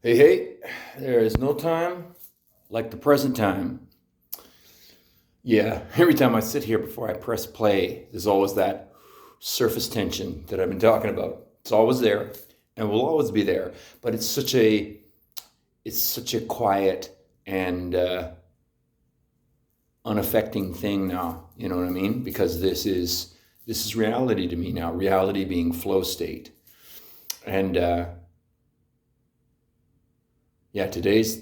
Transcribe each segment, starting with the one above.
Hey, hey, there is no time like the present time. Yeah, every time I sit here before I press play, there's always that surface tension that I've been talking about. It's always there and will always be there, but it's such a quiet and unaffecting thing now, you know what I mean? Because this is reality to me now, reality being flow state. And yeah, today's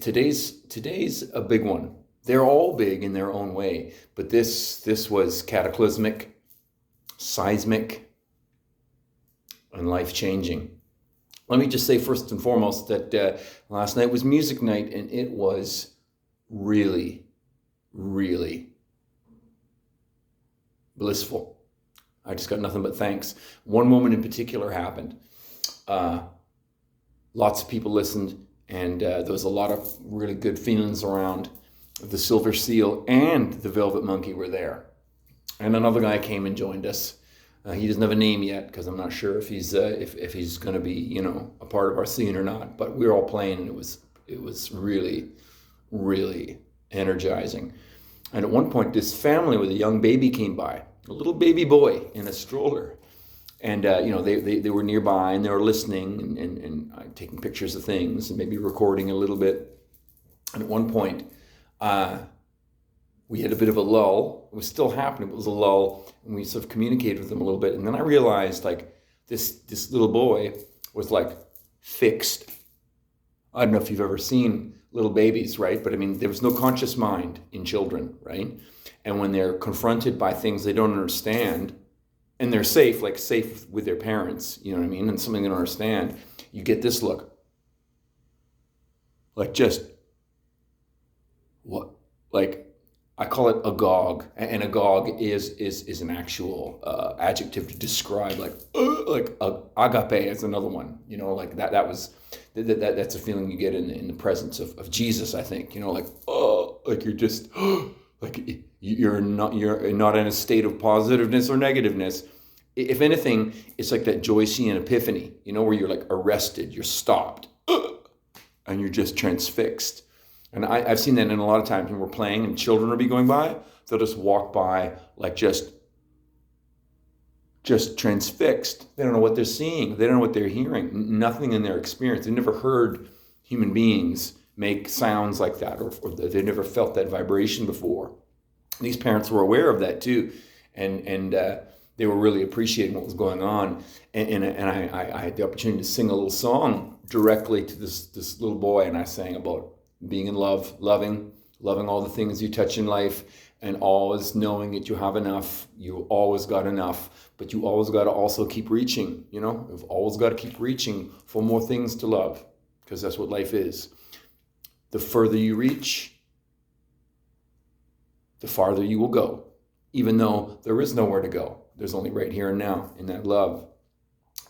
a big one. They're all big in their own way, but this was cataclysmic, seismic, and life changing. Let me just say first and foremost that last night was music night, and it was really, really blissful. I just got nothing but thanks. One moment in particular happened. Uh, Lots of people listened, and there was a lot of really good feelings around. The Silver Seal and the Velvet Monkey were there, and another guy came and joined us. He doesn't have a name yet because I'm not sure if he's going to be a part of our scene or not. But we were all playing, and it was really, really energizing. And at one point, this family with a young baby came by, a little baby boy in a stroller, and they were nearby and they were listening and taking pictures of things and maybe recording a little bit. And at one point, we had a bit of a lull. It was still happening, but it was a lull, and we sort of communicated with them a little bit. And then I realized, like, this little boy was like fixed. I don't know if you've ever seen little babies, right? But I mean, there was no conscious mind in children, right? And when they're confronted by things they don't understand, and they're safe, like safe with their parents, you know what I mean? And something they don't understand, you get this look, like just what, like I call it agog, and agog is an actual adjective to describe agape is another one, like that's a feeling you get in the presence of Jesus, I think, like, oh, like you're just like you're not in a state of positiveness or negativeness. If anything, it's like that Joycean epiphany, where you're like arrested, you're stopped, and you're just transfixed. And I've seen that in a lot of times when we're playing and children will be going by, they'll just walk by like just transfixed. They don't know what they're seeing. They don't know what they're hearing. Nothing in their experience. They've never heard human beings make sounds like that, or they've never felt that vibration before. These parents were aware of that too, and they were really appreciating what was going on. And I had the opportunity to sing a little song directly to this little boy, and I sang about being in love, loving all the things you touch in life, and always knowing that you have enough. You always got enough, but you always got to also keep reaching. You've always got to keep reaching for more things to love, because that's what life is. The further you reach, the farther you will go, even though there is nowhere to go. There's only right here and now in that love.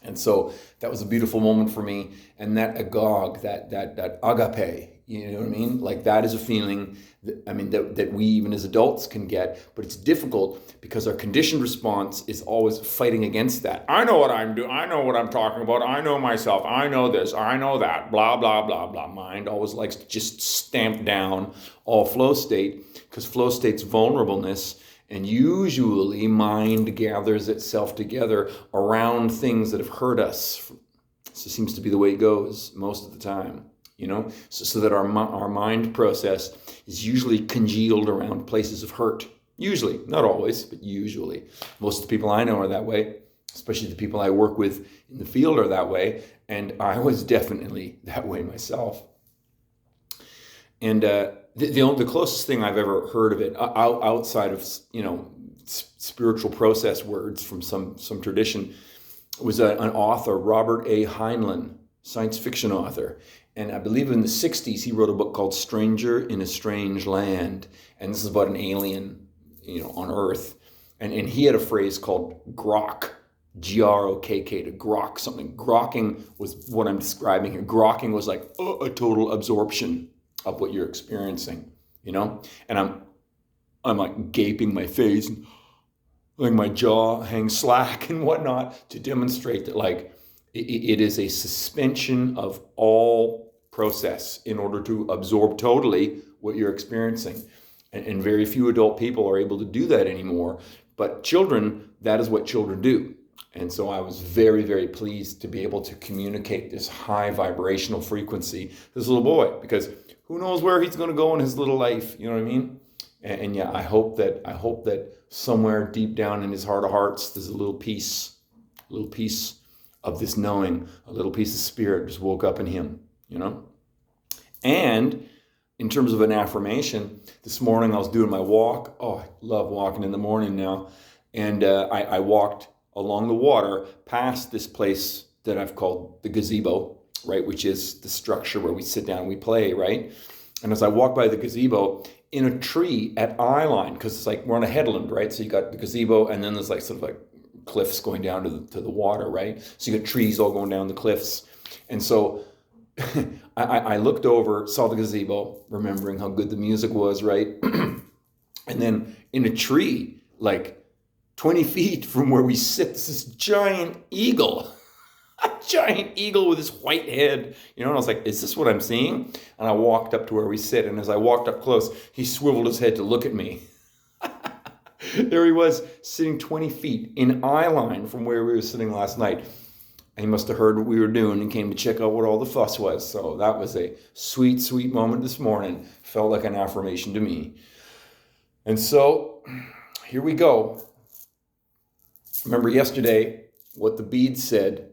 And so that was a beautiful moment for me. And that agog, that agape, you know what I mean? Like that is a feeling that we even as adults can get, but it's difficult because our conditioned response is always fighting against that. I know what I'm doing. I know what I'm talking about. I know myself. I know this. I know that. Blah, blah, blah, blah. Mind always likes to just stamp down all flow state, because flow state's vulnerableness. And usually mind gathers itself together around things that have hurt us. So it seems to be the way it goes most of the time, so that our mind process is usually congealed around places of hurt. Usually, not always, but usually. Most of the people I know are that way, especially the people I work with in the field are that way. And I was definitely that way myself. And the closest thing I've ever heard of it outside of spiritual process words from some tradition was an author, Robert A. Heinlein, science fiction author. And I believe in the 60s he wrote a book called Stranger in a Strange Land, and this is about an alien on Earth. And he had a phrase called grok, Grokk, to grok something. Grokking was what I'm describing here. Grokking was like a total absorption of what you're experiencing, and I'm like gaping my face, and like my jaw hangs slack and whatnot, to demonstrate that like it is a suspension of all process in order to absorb totally what you're experiencing. And very few adult people are able to do that anymore. But children, that is what children do. And so I was very, very pleased to be able to communicate this high vibrational frequency to this little boy, because who knows where he's going to go in his little life, you know what I mean? And yeah, I hope that somewhere deep down in his heart of hearts, there's a little piece of this knowing, a little piece of spirit just woke up in him, you know? And in terms of an affirmation, this morning I was doing my walk. Oh, I love walking in the morning now. And I walked along the water past this place that I've called the gazebo, right? Which is the structure where we sit down and we play, right? And as I walk by the gazebo, in a tree at eye line, because it's like we're on a headland, right? So you got the gazebo, and then there's like sort of like cliffs going down to the water, right? So you got trees all going down the cliffs. And so I looked over, saw the gazebo, remembering how good the music was, right? And then in a tree, like 20 feet from where we sit, there's this giant eagle. A giant eagle with his white head, you know, and I was like, is this what I'm seeing? And I walked up to where we sit, and as I walked up close, he swiveled his head to look at me. There he was, sitting 20 feet in eye line from where we were sitting last night. And he must have heard what we were doing and came to check out what all the fuss was. So that was a sweet, sweet moment this morning. Felt like an affirmation to me. And so here we go. Remember yesterday what the beads said.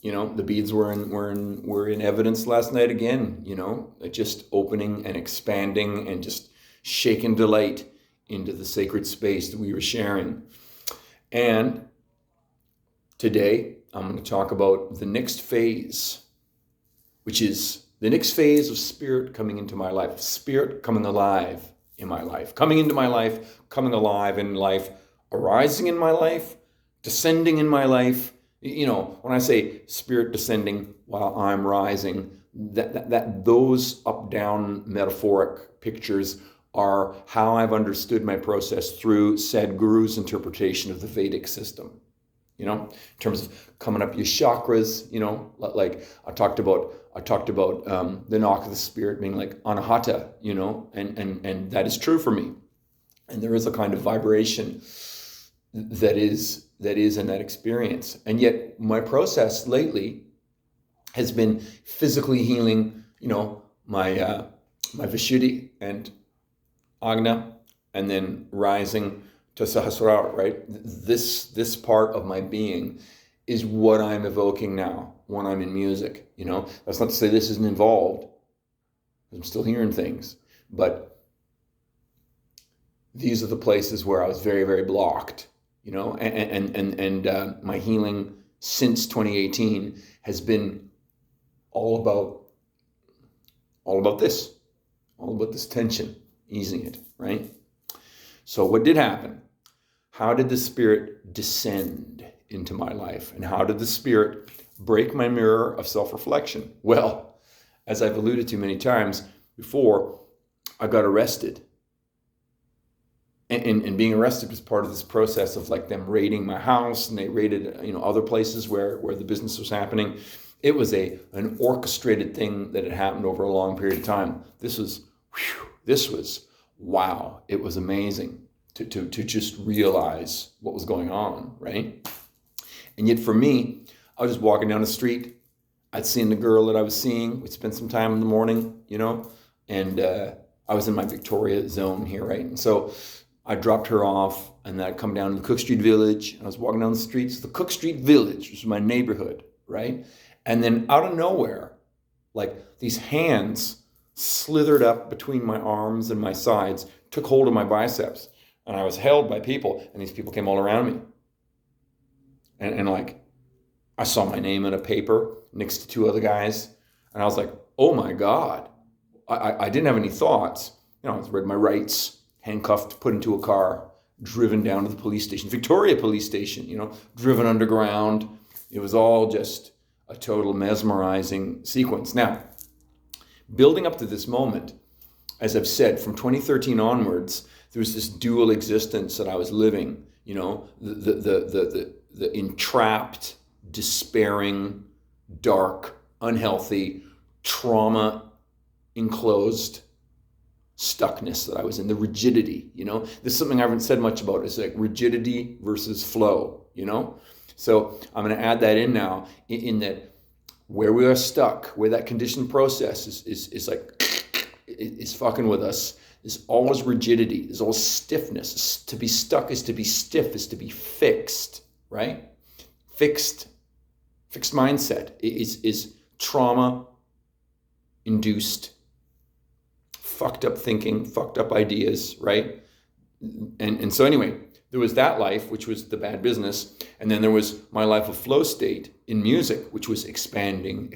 You know, the beads were in evidence last night again, you know, just opening and expanding and just shaking delight into the sacred space that we were sharing. And today I'm going to talk about the next phase, which is the next phase of spirit coming into my life, spirit coming alive in my life, coming into my life, coming alive in life, arising in my life, descending in my life. You know, when I say spirit descending while I'm rising, that those up-down metaphoric pictures are how I've understood my process through Sadhguru's interpretation of the Vedic system. You know, in terms of coming up your chakras, you know, like I talked about the knock of the spirit being like anahata, you know, and that is true for me. And there is a kind of vibration that is in that experience. And yet my process lately has been physically healing, you know, my Vishuddhi and Agna, and then rising to Sahasrara, right? This part of my being is what I'm evoking now when I'm in music, you know? That's not to say this isn't involved. I'm still hearing things, but these are the places where I was very, very blocked. You know, and my healing since 2018 has been all about this tension, easing it, right? So what did happen? How did the spirit descend into my life? And how did the spirit break my mirror of self-reflection? Well, as I've alluded to many times before, I got arrested. And being arrested was part of this process of like them raiding my house, and they raided, you know, other places where the business was happening. It was an orchestrated thing that had happened over a long period of time. This was wow. It was amazing to just realize what was going on, right? And yet for me, I was just walking down the street. I'd seen the girl that I was seeing. We'd spent some time in the morning, you know, and I was in my Victoria zone here, right? And so I dropped her off, and then I'd come down to the Cook Street Village, and I was walking down the streets of the Cook Street Village, which is my neighborhood, right? And then out of nowhere, like these hands slithered up between my arms and my sides, took hold of my biceps, and I was held by people, and these people came all around me. And like, I saw my name in a paper next to two other guys, and I was like, oh my God. I didn't have any thoughts. You know, I read my rights, handcuffed, put into a car, driven down to the police station, Victoria Police Station, you know, driven underground. It was all just a total mesmerizing sequence. Now, building up to this moment, as I've said, from 2013 onwards, there was this dual existence that I was living, you know, the entrapped, despairing, dark, unhealthy, trauma enclosed stuckness that I was in, the rigidity, This is something I haven't said much about. It's like rigidity versus flow, So I'm going to add that in now, in that where we are stuck, where that conditioned process is like, is fucking with us, there's always rigidity, there's always stiffness. To be stuck is to be stiff, is to be fixed, right? Fixed mindset is trauma-induced, fucked up thinking, fucked up ideas, right? And so anyway, there was that life, which was the bad business. And then there was my life of flow state in music, which was expanding.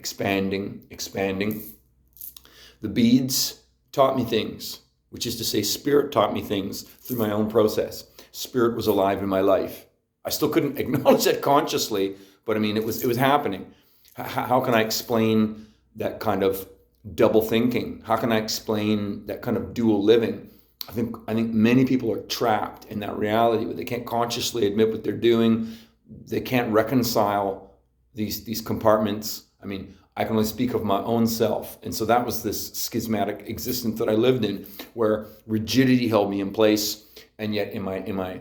The beads taught me things, which is to say spirit taught me things through my own process. Spirit was alive in my life. I still couldn't acknowledge that consciously, but I mean, it was happening. How can I explain that kind of double thinking? How can I explain that kind of dual living? I think many people are trapped in that reality where they can't consciously admit what they're doing. They can't reconcile these compartments. I mean, I can only speak of my own self. And so that was this schismatic existence that I lived in, where rigidity held me in place. And yet in my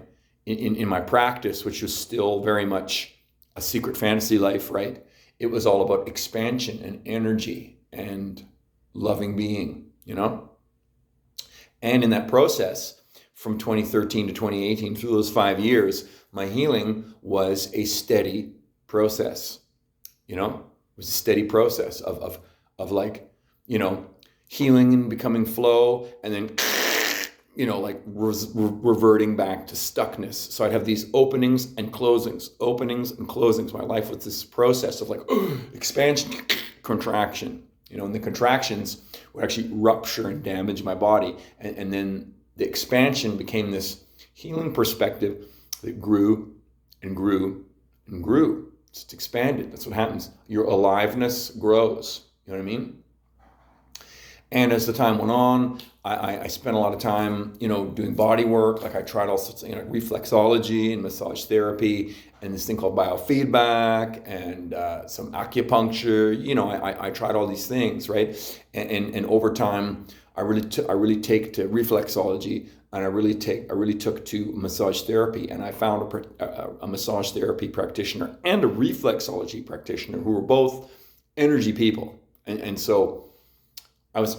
practice, which was still very much a secret fantasy life, right? It was all about expansion and energy and loving being, And in that process, from 2013 to 2018, through those 5 years, my healing was a steady process, It was a steady process of like, healing and becoming flow, and then, reverting back to stuckness. So I'd have these openings and closings. My life was this process of like expansion, contraction, and the contractions would actually rupture and damage my body. And then the expansion became this healing perspective that grew and grew and grew. Just expanded. That's what happens. Your aliveness grows. You know what I mean? And as the time went on, I spent a lot of time, doing body work. Like I tried all sorts of, reflexology and massage therapy and this thing called biofeedback and some acupuncture. I tried all these things, right? And over time, I really take to reflexology, and I really took to massage therapy. And I found a massage therapy practitioner and a reflexology practitioner who were both energy people. And so I was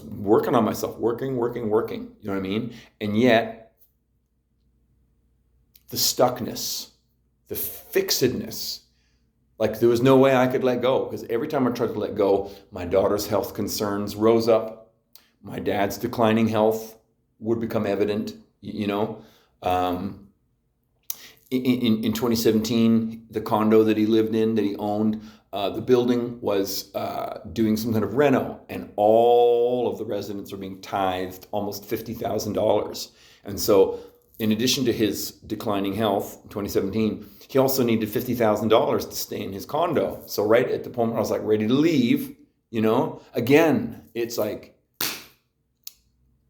working on myself, working, you know what I mean? And yet, the stuckness, the fixedness, like there was no way I could let go, because every time I tried to let go, my daughter's health concerns rose up. My dad's declining health would become evident, In 2017, the condo that he lived in, that he owned, the building was doing some kind of reno, and all of the residents are being tithed almost $50,000. And so in addition to his declining health in 2017, he also needed $50,000 to stay in his condo. So right at the point I was like ready to leave, again, it's like,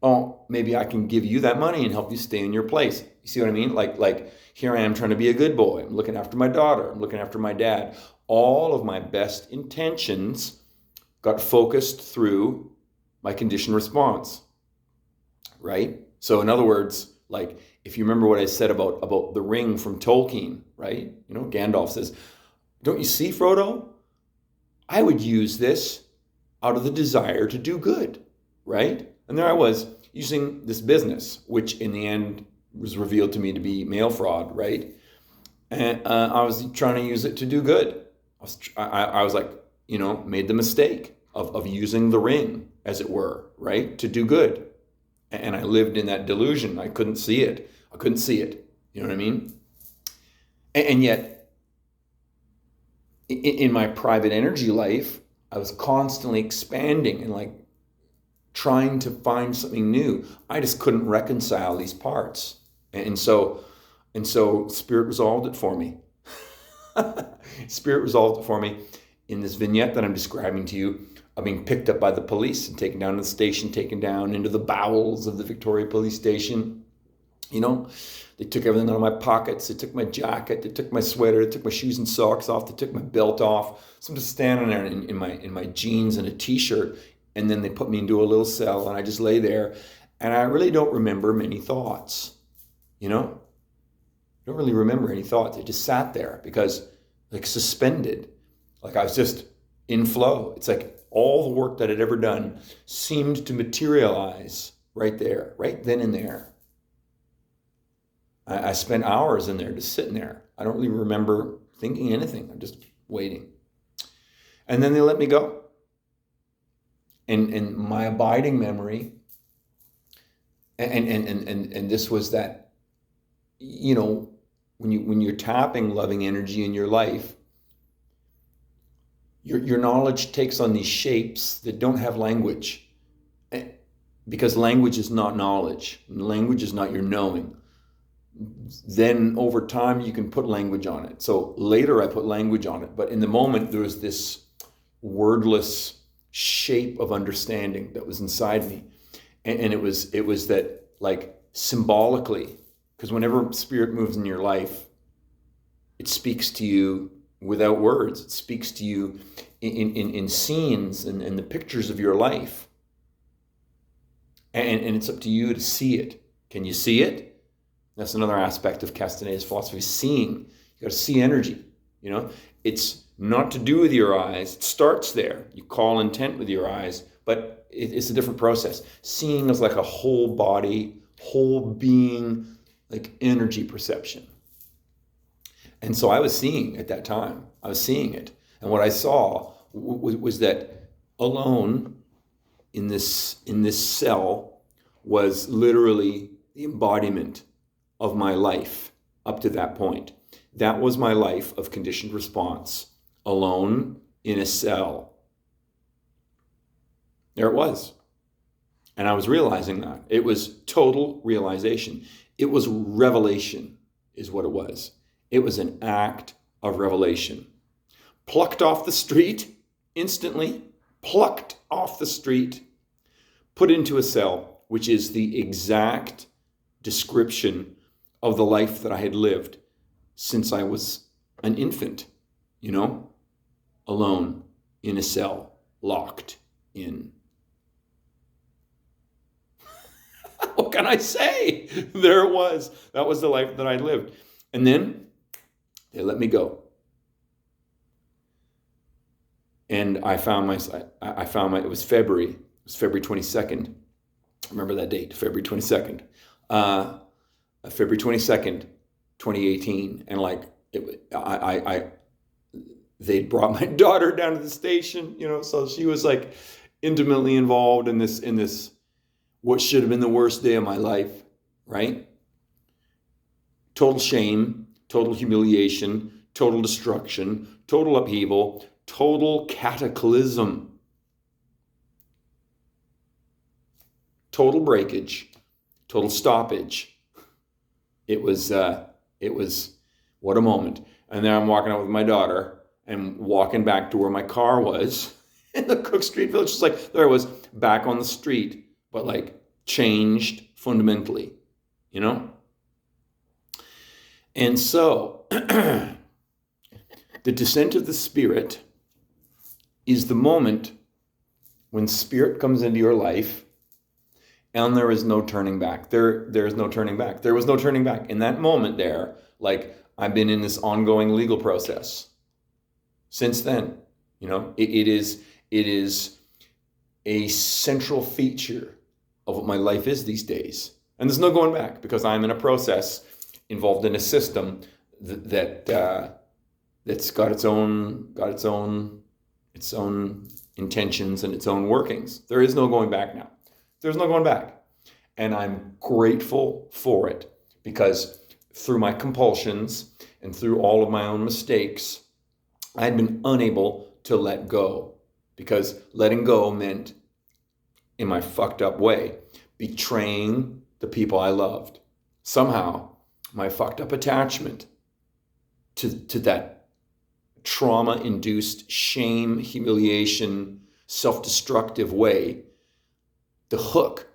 oh, maybe I can give you that money and help you stay in your place. You see what I mean? Like here I am trying to be a good boy. I'm looking after my daughter. I'm looking after my dad. All of my best intentions got focused through my conditioned response, right? So in other words, like if you remember what I said about the ring from Tolkien, right? Gandalf says, don't you see, Frodo? I would use this out of the desire to do good, right? And there I was using this business, which in the end was revealed to me to be mail fraud, right? And I was trying to use it to do good. I was like, made the mistake of using the ring, as it were, right, to do good. And I lived in that delusion. I couldn't see it. You know what I mean? And yet, in my private energy life, I was constantly expanding and like trying to find something new. I just couldn't reconcile these parts. And so Spirit resolved it for me. Spirit resolved it for me in this vignette that I'm describing to you of being picked up by the police and taken down to the station, taken down into the bowels of the Victoria Police Station, You know, they took everything out of my pockets. They took my jacket. They took my sweater. They took my shoes and socks off. They took my belt off. So I'm just standing there in my jeans and a t-shirt. And then they put me into a little cell, and I just lay there. And I really don't remember many thoughts. You know, I don't really remember any thoughts. I just sat there because, like, suspended, like I was just in flow. It's like all the work that I'd ever done seemed to materialize right there, right then and there. I spent hours in there, just sitting there. I don't really remember thinking anything. I'm just waiting. And then they let me go. And my abiding memory, and this was that, you know, when you're tapping loving energy in your life, your knowledge takes on these shapes that don't have language. Because language is not knowledge. Language is not your knowing. Then over time you can put language on it. So later I put language on it, but in the moment there was this wordless shape of understanding that was inside me, and it was that, like, symbolically, because whenever spirit moves in your life, it speaks to you without words. It speaks to you in scenes and the pictures of your life, and it's up to you to see it. Can you see it? That's another aspect of Castaneda's philosophy, seeing. You got to see energy, you know? It's not to do with your eyes. It starts there. You call intent with your eyes, but it's a different process. Seeing is like a whole body, whole being, like energy perception. And so I was seeing at that time. I was seeing it. And what I saw was that alone in this cell was literally the embodiment of my life up to that point. That was my life of conditioned response, alone in a cell. There it was. And I was realizing that. It was total realization. It was revelation, is what it was. It was an act of revelation. Plucked off the street, instantly, plucked off the street, put into a cell, which is the exact description of the life that I had lived since I was an infant, you know, alone in a cell, locked in. What can I say? There it was. That was the life that I lived. And then they let me go. And it was February. It was February 22nd. I remember that date, February 22nd. February 22nd, 2018, and like they brought my daughter down to the station, you know, so she was like intimately involved in this what should have been the worst day of my life, right? Total shame, total humiliation, total destruction, total upheaval, total cataclysm, total breakage, total stoppage. It was what a moment. And then I'm walking out with my daughter and walking back to where my car was in the Cook Street Village. It's like there I was back on the street, but like changed fundamentally, you know? And so the descent of the Spirit is the moment when Spirit comes into your life. And there is no turning back. There is no turning back. There was no turning back. In that moment there, like, I've been in this ongoing legal process since then. You know, it is a central feature of what my life is these days. And there's no going back because I'm in a process involved in a system that's got its own intentions and its own workings. There is no going back now. There's no going back. And I'm grateful for it because through my compulsions and through all of my own mistakes, I had been unable to let go because letting go meant, in my fucked up way, betraying the people I loved. Somehow, my fucked up attachment to that trauma-induced shame, humiliation, self-destructive way, the hook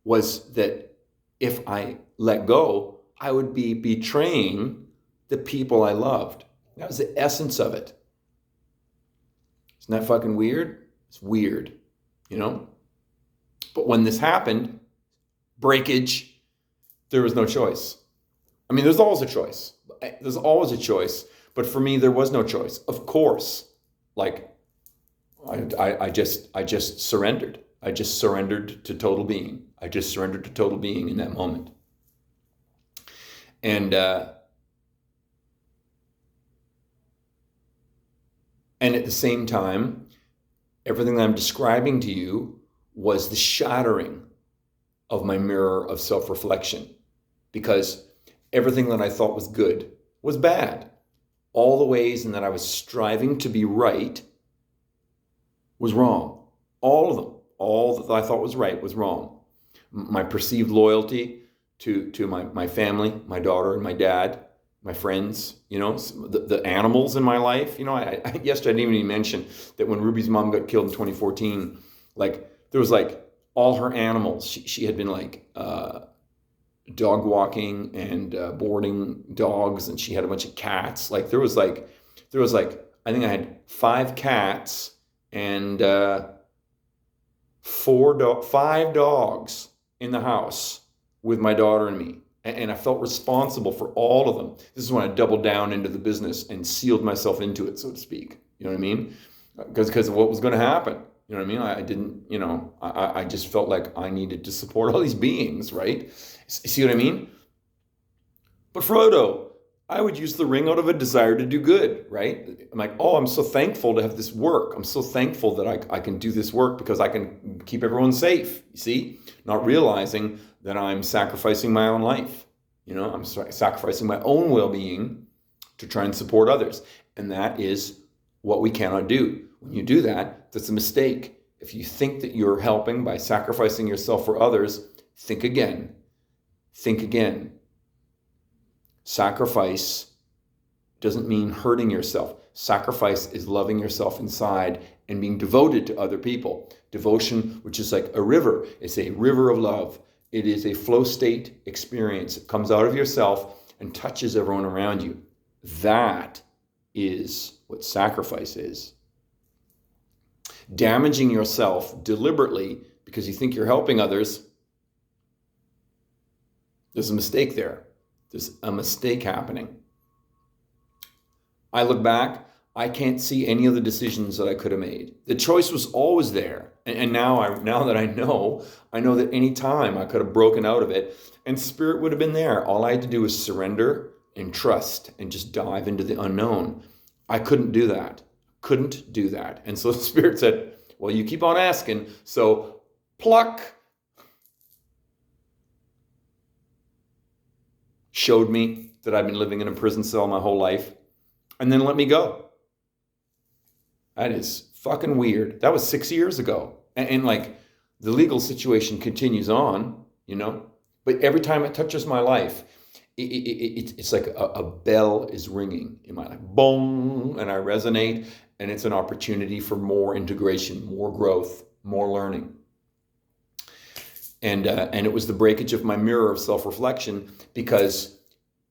was that if I let go, I would be betraying the people I loved. That was the essence of it. Isn't that fucking weird? It's weird, you know? But when this happened, breakage, there was no choice. I mean, there's always a choice. There's always a choice. But for me, there was no choice. Of course, like, I just surrendered. I just surrendered to total being. I just surrendered to total being in that moment. And at the same time, everything that I'm describing to you was the shattering of my mirror of self-reflection, because everything that I thought was good was bad. All the ways in that I was striving to be right was wrong. All of them. All that I thought was right was wrong. My perceived loyalty to my family, my daughter and my dad, my friends, the animals in my life. I yesterday I didn't even mention that when Ruby's mom got killed in 2014, like there was like all her animals. She had been like dog walking and boarding dogs, and she had a bunch of cats. Like there was like I think I had 5 cats and 5 dogs in the house with my daughter and me. And I felt responsible for all of them. This is when I doubled down into the business and sealed myself into it, so to speak. You know what I mean? Because of what was going to happen. You know what I mean? I didn't, I just felt like I needed to support all these beings, right? See what I mean? But Frodo, I would use the ring out of a desire to do good, right? I'm like, oh, I'm so thankful to have this work. I'm so thankful that I can do this work because I can keep everyone safe, you see? Not realizing that I'm sacrificing my own life. I'm sacrificing my own well-being to try and support others. And that is what we cannot do. When you do that, that's a mistake. If you think that you're helping by sacrificing yourself for others, think again. Think again. Sacrifice doesn't mean hurting yourself. Sacrifice is loving yourself inside and being devoted to other people. Devotion, which is like a river, it's a river of love. It is a flow state experience. It comes out of yourself and touches everyone around you. That is what sacrifice is. Damaging yourself deliberately because you think you're helping others, there's a mistake there. There's a mistake happening. I look back, I can't see any of the decisions that I could have made. The choice was always there. And now that I know that any time I could have broken out of it and spirit would have been there. All I had to do was surrender and trust and just dive into the unknown. I couldn't do that. And so the spirit said, well, you keep on asking. So pluck. Showed me that I've been living in a prison cell my whole life, and then let me go. That is fucking weird. That was 6 years ago. And like the legal situation continues on, but every time it touches my life, it's like a bell is ringing in my life. Boom, and I resonate, and it's an opportunity for more integration, more growth, more learning. And it was the breakage of my mirror of self-reflection, because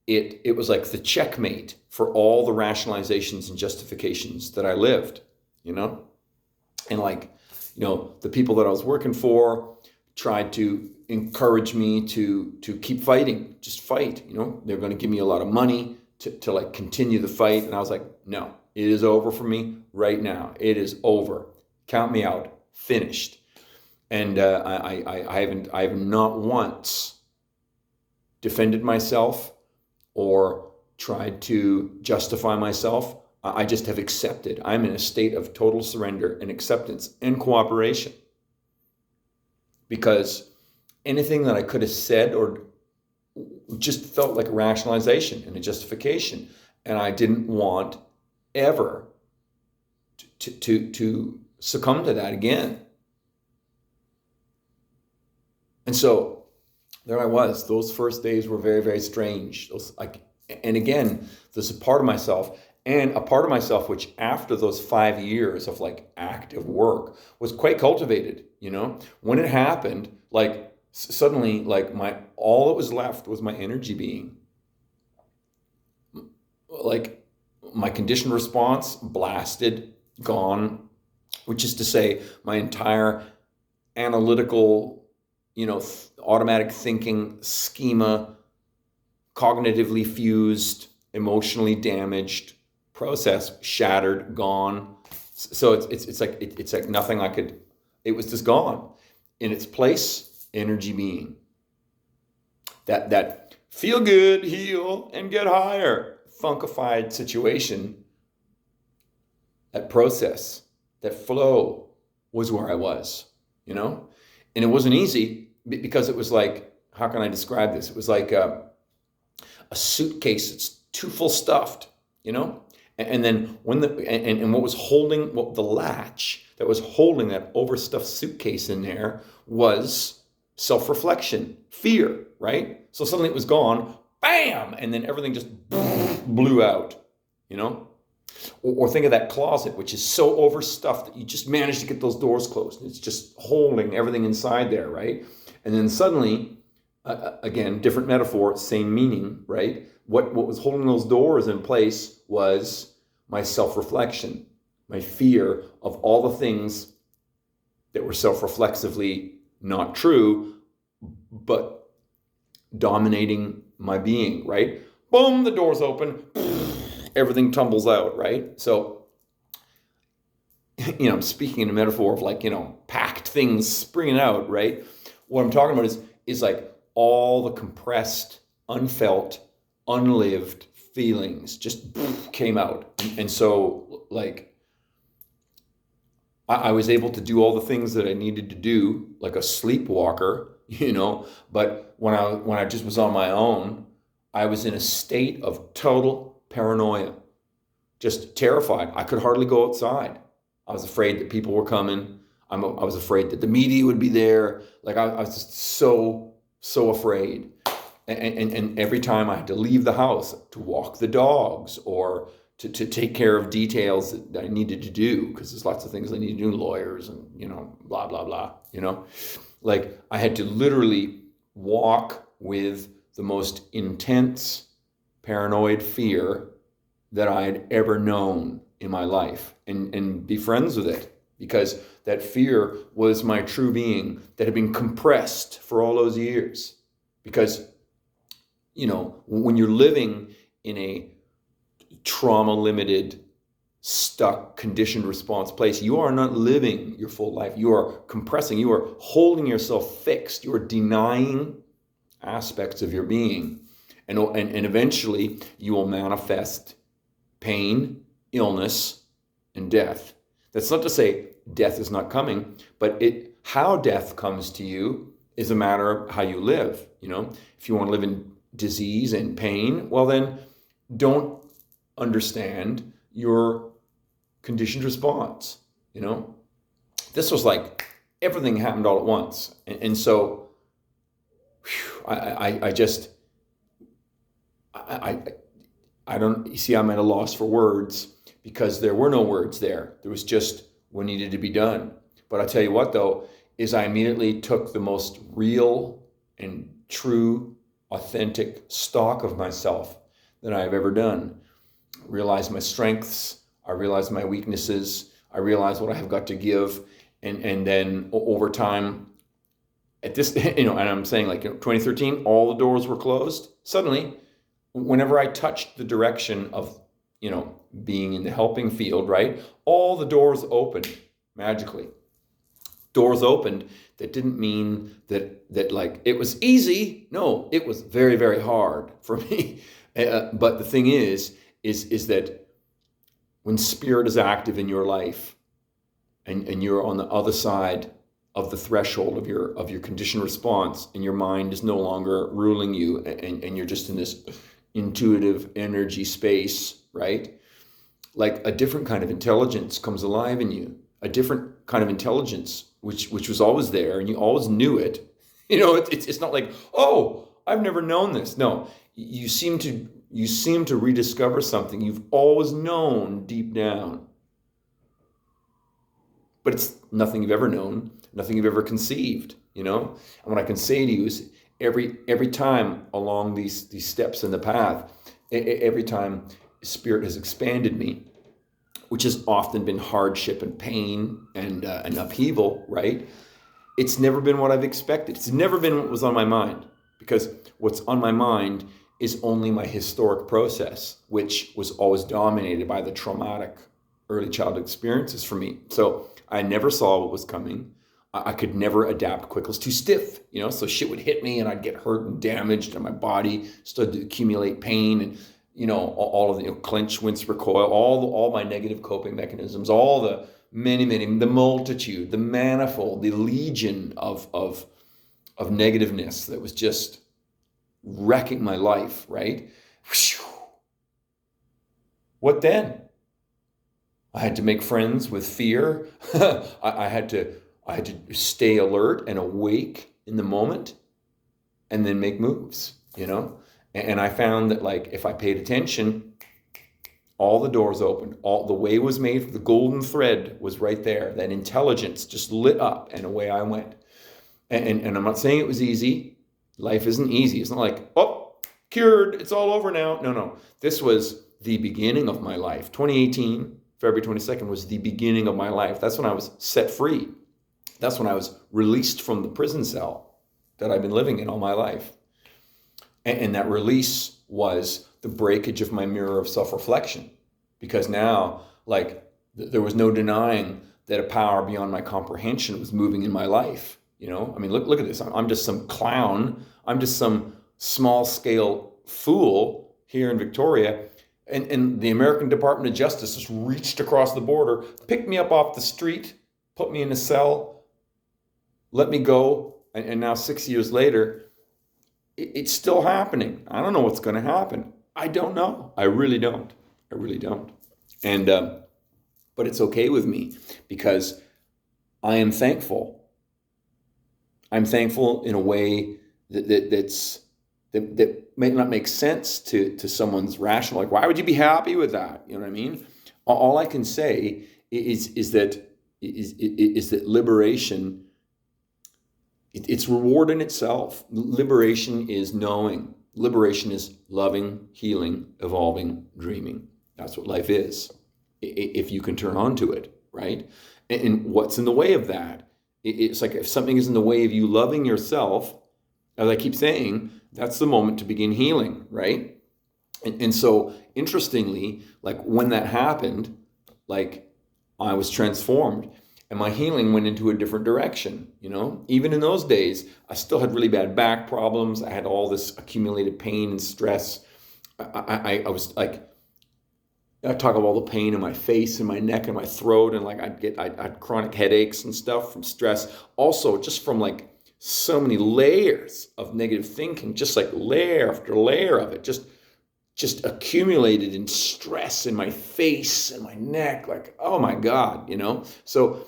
it was like the checkmate for all the rationalizations and justifications that I lived, And like, the people that I was working for tried to encourage me to keep fighting, just fight, They're going to give me a lot of money to like continue the fight. And I was like, no, it is over for me right now. It is over. Count me out. Finished. And I have not once defended myself or tried to justify myself. I just have accepted. I'm in a state of total surrender and acceptance and cooperation. Because anything that I could have said or just felt like a rationalization and a justification. And I didn't want ever to succumb to that again. And so there I was. Those first days were very, very strange. And again, there's a part of myself, and a part of myself which after those 5 years of like active work was quite cultivated, When it happened, like suddenly, like, all that was left was my energy being. Like, my conditioned response blasted, gone, which is to say my entire analytical, automatic thinking schema, cognitively fused, emotionally damaged process, shattered, gone. So it's like nothing I could. It was just gone. In its place, energy being. That feel good, heal, and get higher, funkified situation. That process, that flow, was where I was. And it wasn't easy because it was like, how can I describe this? It was like a suitcase that's too full stuffed, And then and what was holding, the latch that was holding that overstuffed suitcase in there was self-reflection, fear, right? So suddenly it was gone, bam, and then everything just blew out, Or think of that closet, which is so overstuffed that you just managed to get those doors closed. It's just holding everything inside there, right? And then suddenly, again, different metaphor, same meaning, right? What was holding those doors in place was my self-reflection, my fear of all the things that were self-reflexively not true, but dominating my being, right? Boom, the doors open, everything tumbles out, right? So, I'm speaking in a metaphor of like, packed things springing out, right? What I'm talking about is like all the compressed, unfelt, unlived feelings just came out. And so, like, I was able to do all the things that I needed to do, like a sleepwalker, but when I just was on my own, I was in a state of total paranoia, just terrified. I could hardly go outside. I was afraid that people were coming. I was afraid that the media would be there. Like, I was just so afraid. And every time I had to leave the house to walk the dogs or to take care of details that I needed to do, because there's lots of things I need to do, lawyers and, blah, blah, blah, Like, I had to literally walk with the most intense paranoid fear that I had ever known in my life and be friends with it, because that fear was my true being that had been compressed for all those years. Because, when you're living in a trauma-limited, stuck, conditioned response place, you are not living your full life. You are compressing. You are holding yourself fixed. You are denying aspects of your being. And eventually you will manifest pain, illness, and death. That's not to say death is not coming, but how death comes to you is a matter of how you live. If you want to live in disease and pain, well then don't understand your conditioned response. This was like everything happened all at once. And so I don't see, I'm at a loss for words, because there were no words there. There was just what needed to be done. But I tell you what, though, is I immediately took the most real and true, authentic stock of myself that I've ever done. I realized my strengths. I realized my weaknesses. I realized what I have got to give. And then over time, at this, and I'm saying, like, 2013, all the doors were closed. Suddenly, whenever I touched the direction of, being in the helping field, right, all the doors opened magically. Doors opened that didn't mean that like it was easy. No, it was very, very hard for me. But the thing is that when spirit is active in your life, and you're on the other side of the threshold of your conditioned response, and your mind is no longer ruling you, and you're just in this intuitive energy space, right? Like, a different kind of intelligence comes alive in you, a different kind of intelligence, which was always there, and you always knew it. It's not like, oh, I've never known this. No, you seem to rediscover something you've always known deep down. But it's nothing you've ever known, nothing you've ever conceived. you know? And what I can say to you is every time along these steps in the path, every time Spirit has expanded me, which has often been hardship and pain and upheaval, right? It's never been what I've expected. It's never been what was on my mind, because what's on my mind is only my historic process, which was always dominated by the traumatic early childhood experiences for me. So I never saw what was coming. I could never adapt quick. I was too stiff, you know, so shit would hit me and I'd get hurt and damaged, and my body started to accumulate pain, and, you know, all of the, clench, wince, recoil, all my negative coping mechanisms, all the many, the multitude, the manifold, the legion of negativeness that was just wrecking my life, right? What then? I had to make friends with fear. I had to stay alert and awake in the moment, and then make moves, you know? And I found that, like, if I paid attention, all the doors opened, all the way was made, the golden thread was right there. That intelligence just lit up, and away I went. And I'm not saying it was easy. Life isn't easy. It's not like, oh, cured, it's all over now. No. This was the beginning of my life. 2018, February 22nd was the beginning of my life. That's when I was set free. That's when I was released from the prison cell that I've been living in all my life. And that release was the breakage of my mirror of self-reflection. Because now, like, there was no denying that a power beyond my comprehension was moving in my life. You know, I mean, look at this. I'm just some clown. I'm just some small-scale fool here in Victoria. And the American Department of Justice just reached across the border, picked me up off the street, put me in a cell, let me go. And now 6 years later, it's still happening. I don't know what's going to happen. I don't know. I really don't. And, but it's okay with me, because I am thankful. I'm thankful in a way that may not make sense to someone's rational. Like, why would you be happy with that? You know what I mean? All I can say is that liberation, it's reward in itself. Liberation is knowing. Liberation is loving, healing, evolving, dreaming. That's what life is, if you can turn on to it, right? And what's in the way of that? It's like, if something is in the way of you loving yourself, as I keep saying, that's the moment to begin healing, right? And so, interestingly, like, when that happened, like, I was transformed, and my healing went into a different direction, you know? Even in those days, I still had really bad back problems. I had all this accumulated pain and stress. I was like, I talk about all the pain in my face and my neck and my throat, and like I'd chronic headaches and stuff from stress. Also, just from like so many layers of negative thinking, just like layer after layer of it, just accumulated in stress in my face and my neck. Like, oh my God, you know? So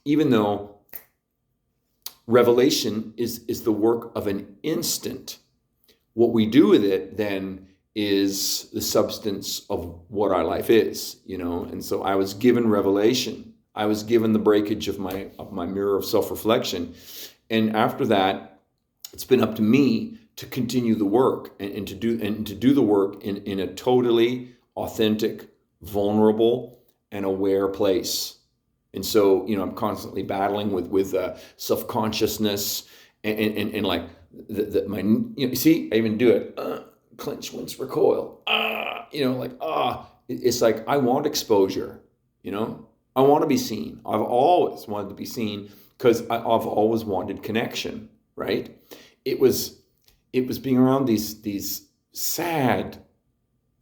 even though revelation is the work of an instant, what we do with it then is the substance of what our life is, you know? And so I was given revelation. I was given the breakage of my mirror of self-reflection. And after that, it's been up to me to continue the work and to do the work in a totally authentic, vulnerable, and aware place. And so, you know, I'm constantly battling with self-consciousness and like my, you know, see, I even do it. Clench, wince, recoil. You know, like, it's like, I want exposure, you know? I want to be seen. I've always wanted to be seen, because I've always wanted connection, right? It was being around these sad,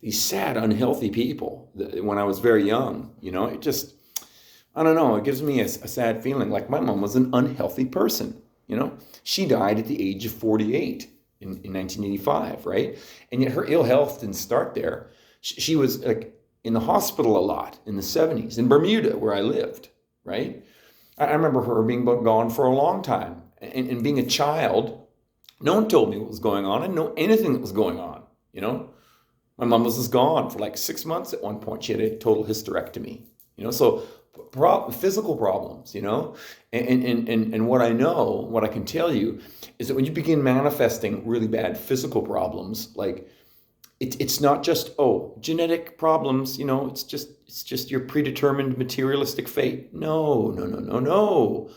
unhealthy people when I was very young, you know? It just, I don't know, it gives me a sad feeling. Like, my mom was an unhealthy person, you know? She died at the age of 48. In 1985, right? And yet her ill health didn't start there. She was like in the hospital a lot in the 70s, in Bermuda, where I lived, right? I remember her being gone for a long time. And being a child, no one told me what was going on. I didn't know anything that was going on, you know? My mom was just gone for like 6 months at one point. She had a total hysterectomy, you know? So physical problems, you know? And what I know, what I can tell you, is that when you begin manifesting really bad physical problems, like it's not just, oh, genetic problems, you know, it's just your predetermined materialistic fate. No.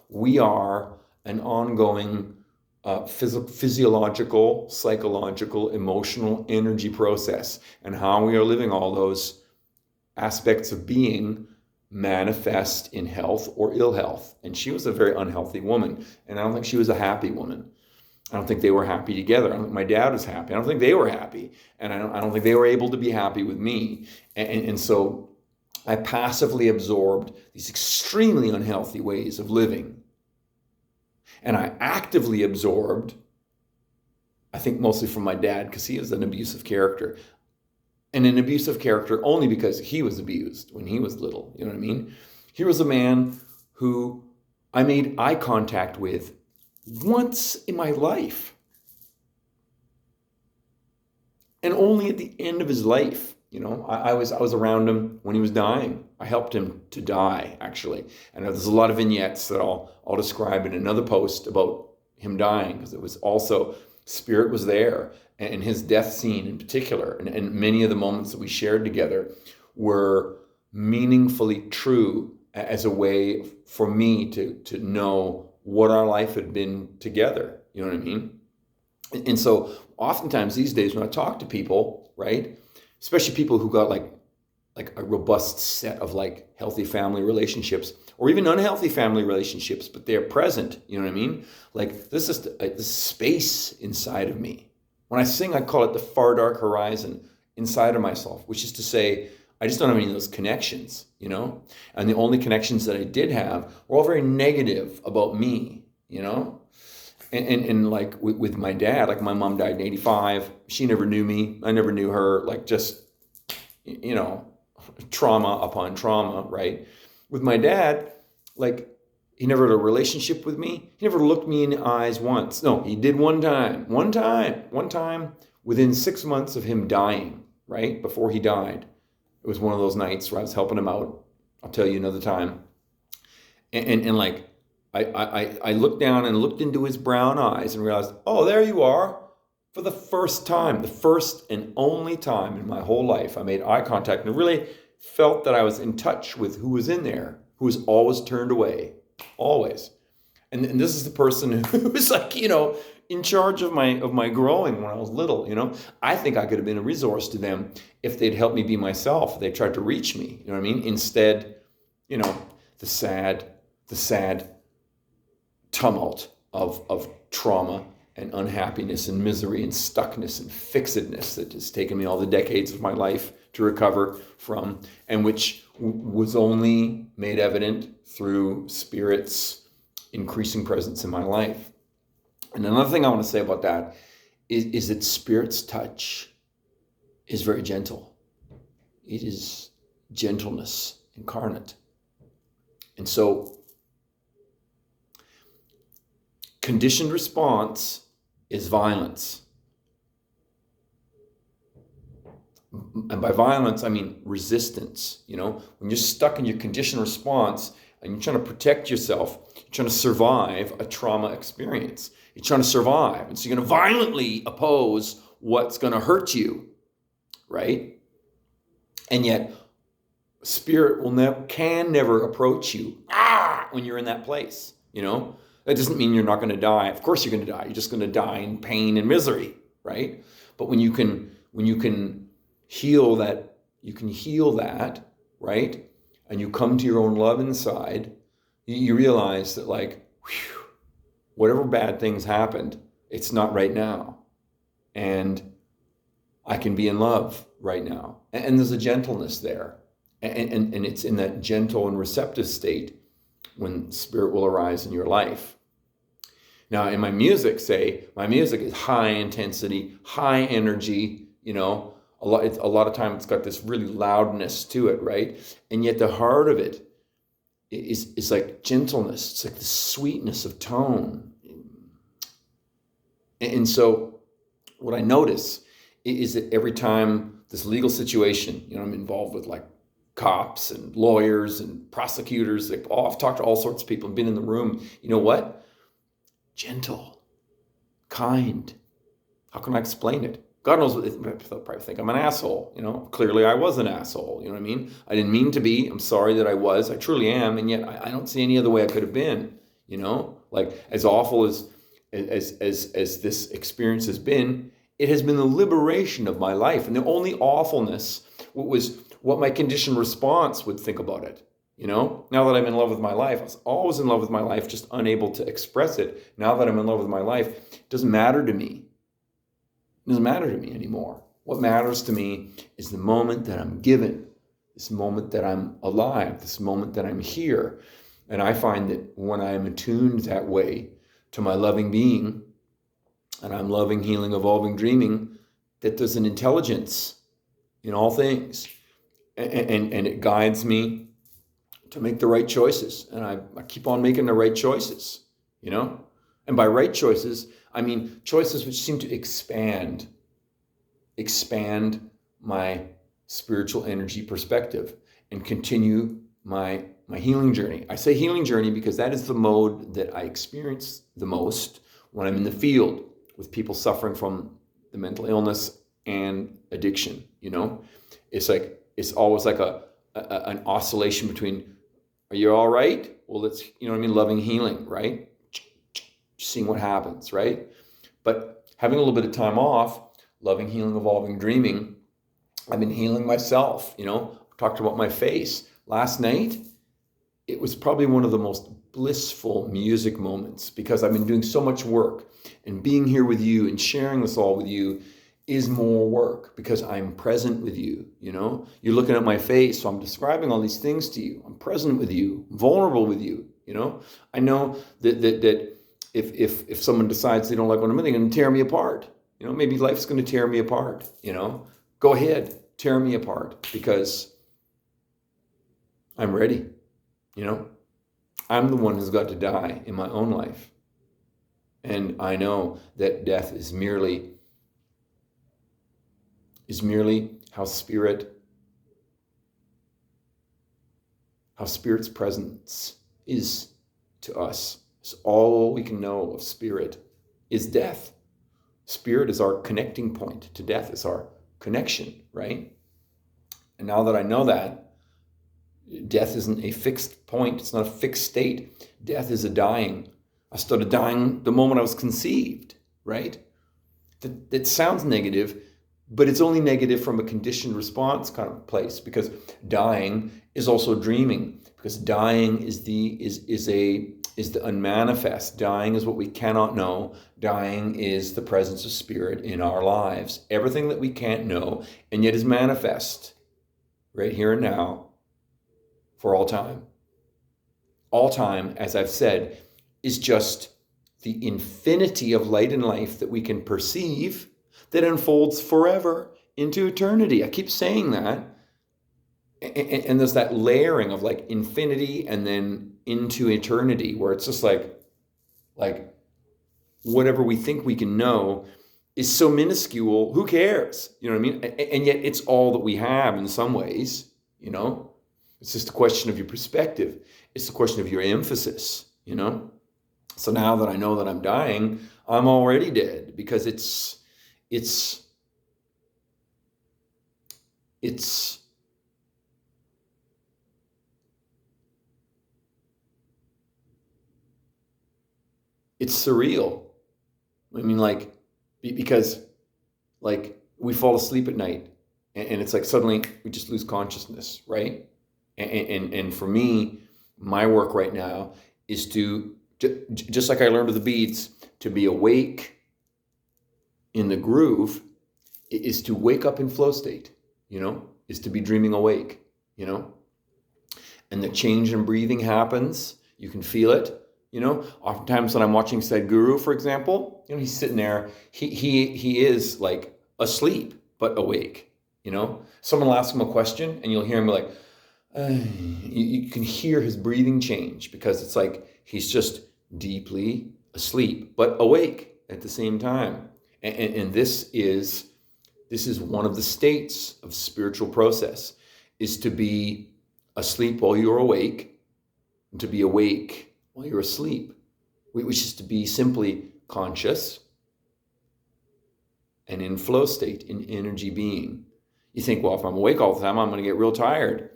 We are an ongoing physiological, psychological, emotional energy process, and how we are living all those aspects of being manifest in health or ill health. And she was a very unhealthy woman, and I don't think she was a happy woman. I don't think they were happy together. I don't think my dad was happy. I don't think they were happy, and I don't think they were able to be happy with me. And so I passively absorbed these extremely unhealthy ways of living, and I actively absorbed, I think mostly from my dad, because he is an abusive character. And an abusive character only because he was abused when he was little. You know what I mean? He was a man who I made eye contact with once in my life. And only at the end of his life. You know, I was around him when he was dying. I helped him to die, actually. And there's a lot of vignettes that I'll describe in another post about him dying, because it was also, Spirit was there. And his death scene in particular, and many of the moments that we shared together were meaningfully true as a way for me to know what our life had been together. You know what I mean? And so oftentimes these days when I talk to people, right, especially people who got like a robust set of like healthy family relationships, or even unhealthy family relationships, but they're present, you know what I mean? Like this is this space inside of me. When I sing, I call it the far dark horizon inside of myself, which is to say, I just don't have any of those connections, you know? And the only connections that I did have were all very negative about me, you know? And like with my dad, like my mom died in 85. She never knew me. I never knew her. Like just, you know, trauma upon trauma, right? With my dad, like, he never had a relationship with me. He never looked me in the eyes once. No, he did one time within 6 months of him dying, right? Before he died. It was one of those nights where I was helping him out. I'll tell you another time. And like, I looked down and looked into his brown eyes and realized, oh, there you are. For the first time, the first and only time in my whole life, I made eye contact and really felt that I was in touch with who was in there, who was always turned away. Always. And this is the person who was like, you know, in charge of my growing when I was little, you know. I think I could have been a resource to them if they'd helped me be myself. If they tried to reach me, you know what I mean? Instead, you know, the sad tumult of trauma and unhappiness and misery and stuckness and fixedness that has taken me all the decades of my life to recover from, and which was only made evident through Spirit's increasing presence in my life. And another thing I want to say about that is that Spirit's touch is very gentle. It is gentleness incarnate. And so conditioned response is violence. And by violence, I mean resistance. You know, when you're stuck in your conditioned response and you're trying to protect yourself, you're trying to survive a trauma experience. You're trying to survive. And so you're going to violently oppose what's going to hurt you, right? And yet, Spirit can never approach you when you're in that place, you know? That doesn't mean you're not going to die. Of course you're going to die. You're just going to die in pain and misery, right? But when you can heal that, right? And you come to your own love inside, you realize that like, whew, whatever bad things happened, it's not right now. And I can be in love right now. And there's a gentleness there. And it's in that gentle and receptive state when Spirit will arise in your life. Now, in my music is high intensity, high energy, you know, a lot of time it's got this really loudness to it, right? And yet the heart of it is like gentleness. It's like the sweetness of tone. And so what I notice is that every time this legal situation, you know, I'm involved with like cops and lawyers and prosecutors. I've talked to all sorts of people and been in the room. You know what? Gentle, kind. How can I explain it? God knows what they'll probably think I'm an asshole. Clearly I was an asshole. You know what I mean? I didn't mean to be. I'm sorry that I was. I truly am. And yet I don't see any other way I could have been. Like as awful as this experience has been, it has been the liberation of my life. And the only awfulness was what my conditioned response would think about it. Now that I'm in love with my life, I was always in love with my life, just unable to express it. Now that I'm in love with my life, it doesn't matter to me. It doesn't matter to me anymore. What matters to me is the moment that I'm given, this moment that I'm alive, this moment that I'm here. And I find that when I am attuned that way to my loving being, and I'm loving, healing, evolving, dreaming, that there's an intelligence in all things. And it guides me to make the right choices. And I keep on making the right choices, And by right choices, I mean choices which seem to expand my spiritual energy perspective and continue my healing journey. I say healing journey because that is the mode that I experience the most when I'm in the field with people suffering from the mental illness and addiction. It's always like an oscillation between, are you all right? Well, that's, loving, healing, right? Seeing what happens, right? But having a little bit of time off, loving, healing, evolving, dreaming, I've been healing myself, talked about my face. Last night, it was probably one of the most blissful music moments because I've been doing so much work, and being here with you and sharing this all with you is more work because I'm present with you, You're looking at my face, so I'm describing all these things to you. I'm present with you, vulnerable with you, I know that if someone decides they don't like what I'm doing, they're going to tear me apart. Maybe life's going to tear me apart, Go ahead, tear me apart because I'm ready, I'm the one who's got to die in my own life. And I know that death is merely how Spirit's presence is to us. So all we can know of Spirit is death. Spirit is our connecting point to death. It's our connection, right? And now that I know that, death isn't a fixed point. It's not a fixed state. Death is a dying. I started dying the moment I was conceived, right? That sounds negative, but it's only negative from a conditioned response kind of place, because dying is also dreaming, because dying is the unmanifest. Dying is what we cannot know. Dying is the presence of Spirit in our lives. Everything that we can't know and yet is manifest right here and now for all time. All time, as I've said, is just the infinity of light and life that we can perceive that unfolds forever into eternity. I keep saying that. And there's that layering of like infinity and then into eternity, where it's just like whatever we think we can know is so minuscule, who cares? You know what I mean? And yet it's all that we have in some ways, It's just a question of your perspective. It's a question of your emphasis, So now that I know that I'm dying, I'm already dead, because it's surreal. I mean, because we fall asleep at night and it's like suddenly we just lose consciousness, right? And for me, my work right now is to, just like I learned with the beads, to be awake in the groove is to wake up in flow state, is to be dreaming awake, And the change in breathing happens. You can feel it. Oftentimes when I'm watching Sadhguru, for example, he's sitting there, he is like asleep, but awake, Someone will ask him a question and you'll hear him like, you can hear his breathing change, because it's like he's just deeply asleep, but awake at the same time. And this is one of the states of spiritual process. is to be asleep while you're awake, and to be awake while you're asleep, which is to be simply conscious and in flow state, in energy being. You think, well, if I'm awake all the time, I'm going to get real tired.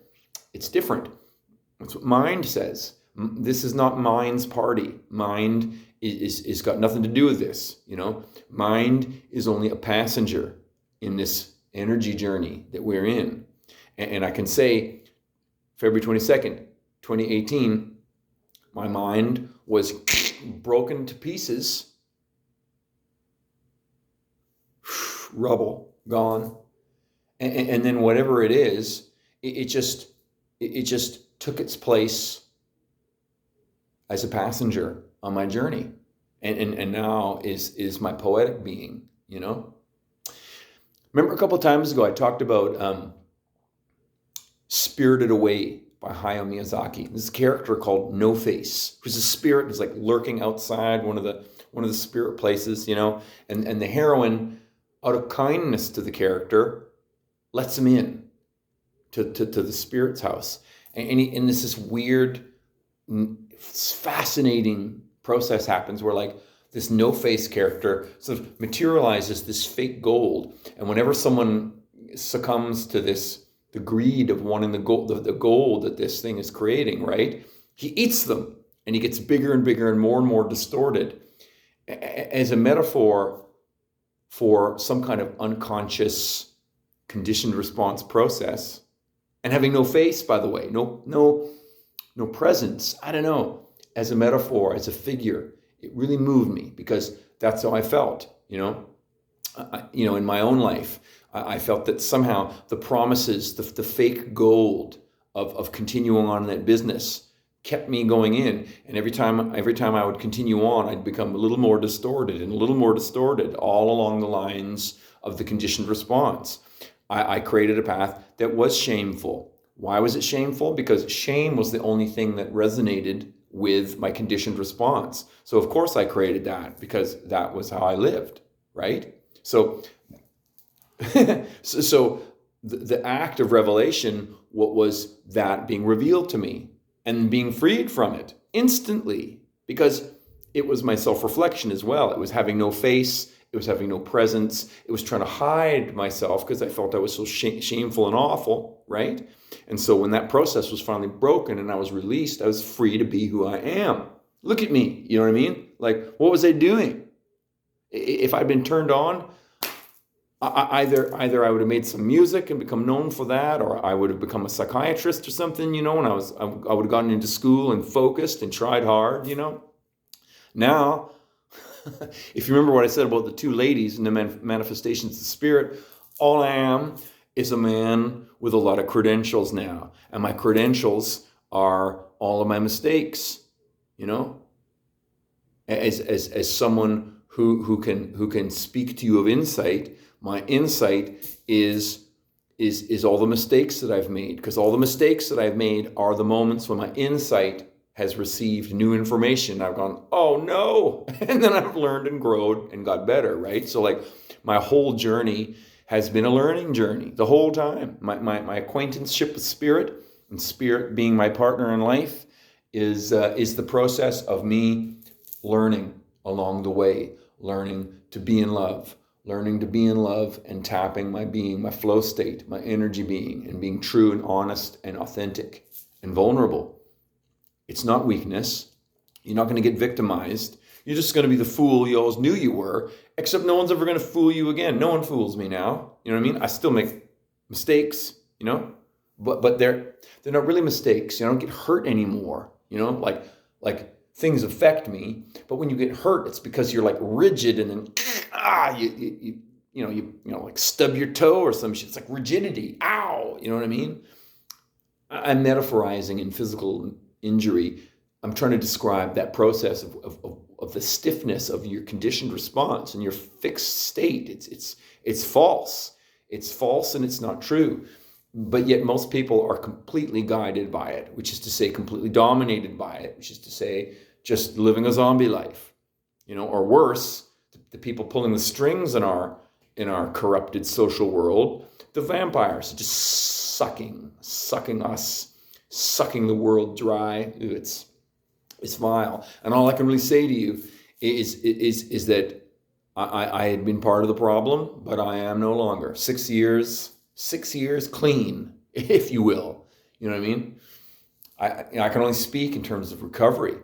It's different. That's what mind says. This is not mind's party. Mind is got nothing to do with this. Mind is only a passenger in this energy journey that we're in. And I can say, February 22nd, 2018, my mind was broken to pieces, rubble, gone. And then whatever it is, it just took its place as a passenger on my journey, and now is my poetic being. Remember a couple of times ago I talked about Spirited Away by Hayao Miyazaki. This character called No Face, who's a spirit who's like lurking outside one of the spirit places, and the heroine, out of kindness to the character, lets him in to the spirit's house. And this weird, fascinating process happens where like this no-face character sort of materializes this fake gold. And whenever someone succumbs to the greed of wanting the gold that this thing is creating, right? He eats them and he gets bigger and bigger and more distorted as a metaphor for some kind of unconscious conditioned response process. And having no face, by the way, no presence, I don't know, as a metaphor, as a figure, it really moved me because that's how I felt, in my own life. I felt that somehow the promises, the fake gold of continuing on in that business kept me going in. And every time I would continue on, I'd become a little more distorted and a little more distorted all along the lines of the conditioned response. I created a path that was shameful. Why was it shameful? Because shame was the only thing that resonated with my conditioned response. So of course I created that because that was how I lived, right? So the act of revelation, what was that being revealed to me and being freed from it instantly, because it was my self-reflection as well. It was having no face. It was having no presence. It was trying to hide myself because I felt I was so shameful and awful, right? And so when that process was finally broken and I was released, I was free to be who I am. Look at me, you know what I mean? Like, what was I doing? If I'd been turned on, either I would have made some music and become known for that, or I would have become a psychiatrist or something, and I would have gotten into school and focused and tried hard, Now, if you remember what I said about the two ladies and the manifestations of the spirit, all I am is a man with a lot of credentials now. And my credentials are all of my mistakes, As someone who can speak to you of insight, my insight is all the mistakes that I've made, because all the mistakes that I've made are the moments when my insight has received new information. I've gone, oh no, and then I've learned and grown and got better, right? So like my whole journey has been a learning journey the whole time. My acquaintanceship with spirit, and spirit being my partner in life, is the process of me learning along the way, learning to be in love, and tapping my being, my flow state, my energy being, and being true and honest and authentic and vulnerable. It's not weakness. You're not going to get victimized. You're just going to be the fool you always knew you were, except no one's ever going to fool you again. No one fools me now. You know what I mean? I still make mistakes, but they're not really mistakes. I don't get hurt anymore, like things affect me. But when you get hurt, it's because you're like rigid, and then you like stub your toe or some shit. It's like rigidity. Ow! You know what I mean? I'm metaphorizing in physical injury. I'm trying to describe that process of the stiffness of your conditioned response and your fixed state. It's false. It's false and it's not true. But yet most people are completely guided by it, which is to say completely dominated by it, which is to say just living a zombie life, or worse, the people pulling the strings in our corrupted social world, the vampires just sucking us, sucking the world dry. It's vile. And all I can really say to you is that I had been part of the problem, but I am no longer. 6 years clean, if you will. You know what I mean? I can only speak in terms of recovery,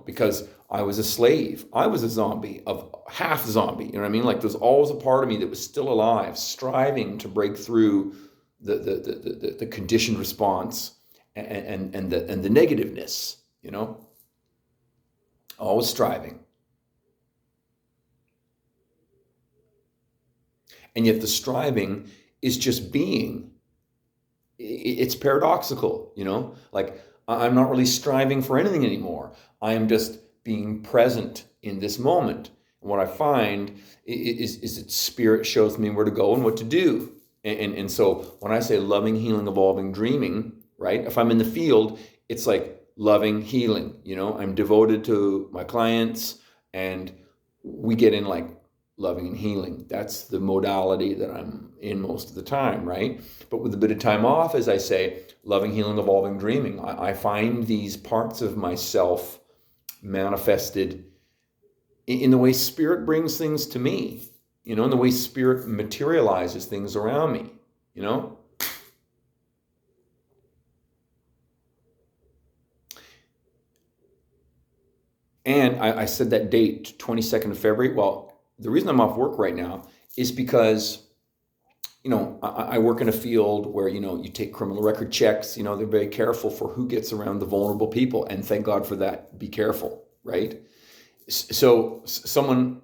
because I was a slave. I was a zombie, of half zombie. You know what I mean? Like there's always a part of me that was still alive, striving to break through the conditioned response and the negativeness. Always striving. And yet the striving is just being. It's paradoxical, like I'm not really striving for anything anymore. I am just being present in this moment. And what I find is that spirit shows me where to go and what to do. And so when I say loving, healing, evolving, dreaming, right? If I'm in the field, it's like loving, healing, I'm devoted to my clients and we get in like loving and healing. That's the modality that I'm in most of the time, right? But with a bit of time off, as I say, loving, healing, evolving, dreaming, I find these parts of myself manifested in the way spirit brings things to me, in the way spirit materializes things around me, And I said that date, 22nd of February. Well, the reason I'm off work right now is because, I work in a field where, you take criminal record checks, they're very careful for who gets around the vulnerable people. And thank God for that. Be careful, right? So someone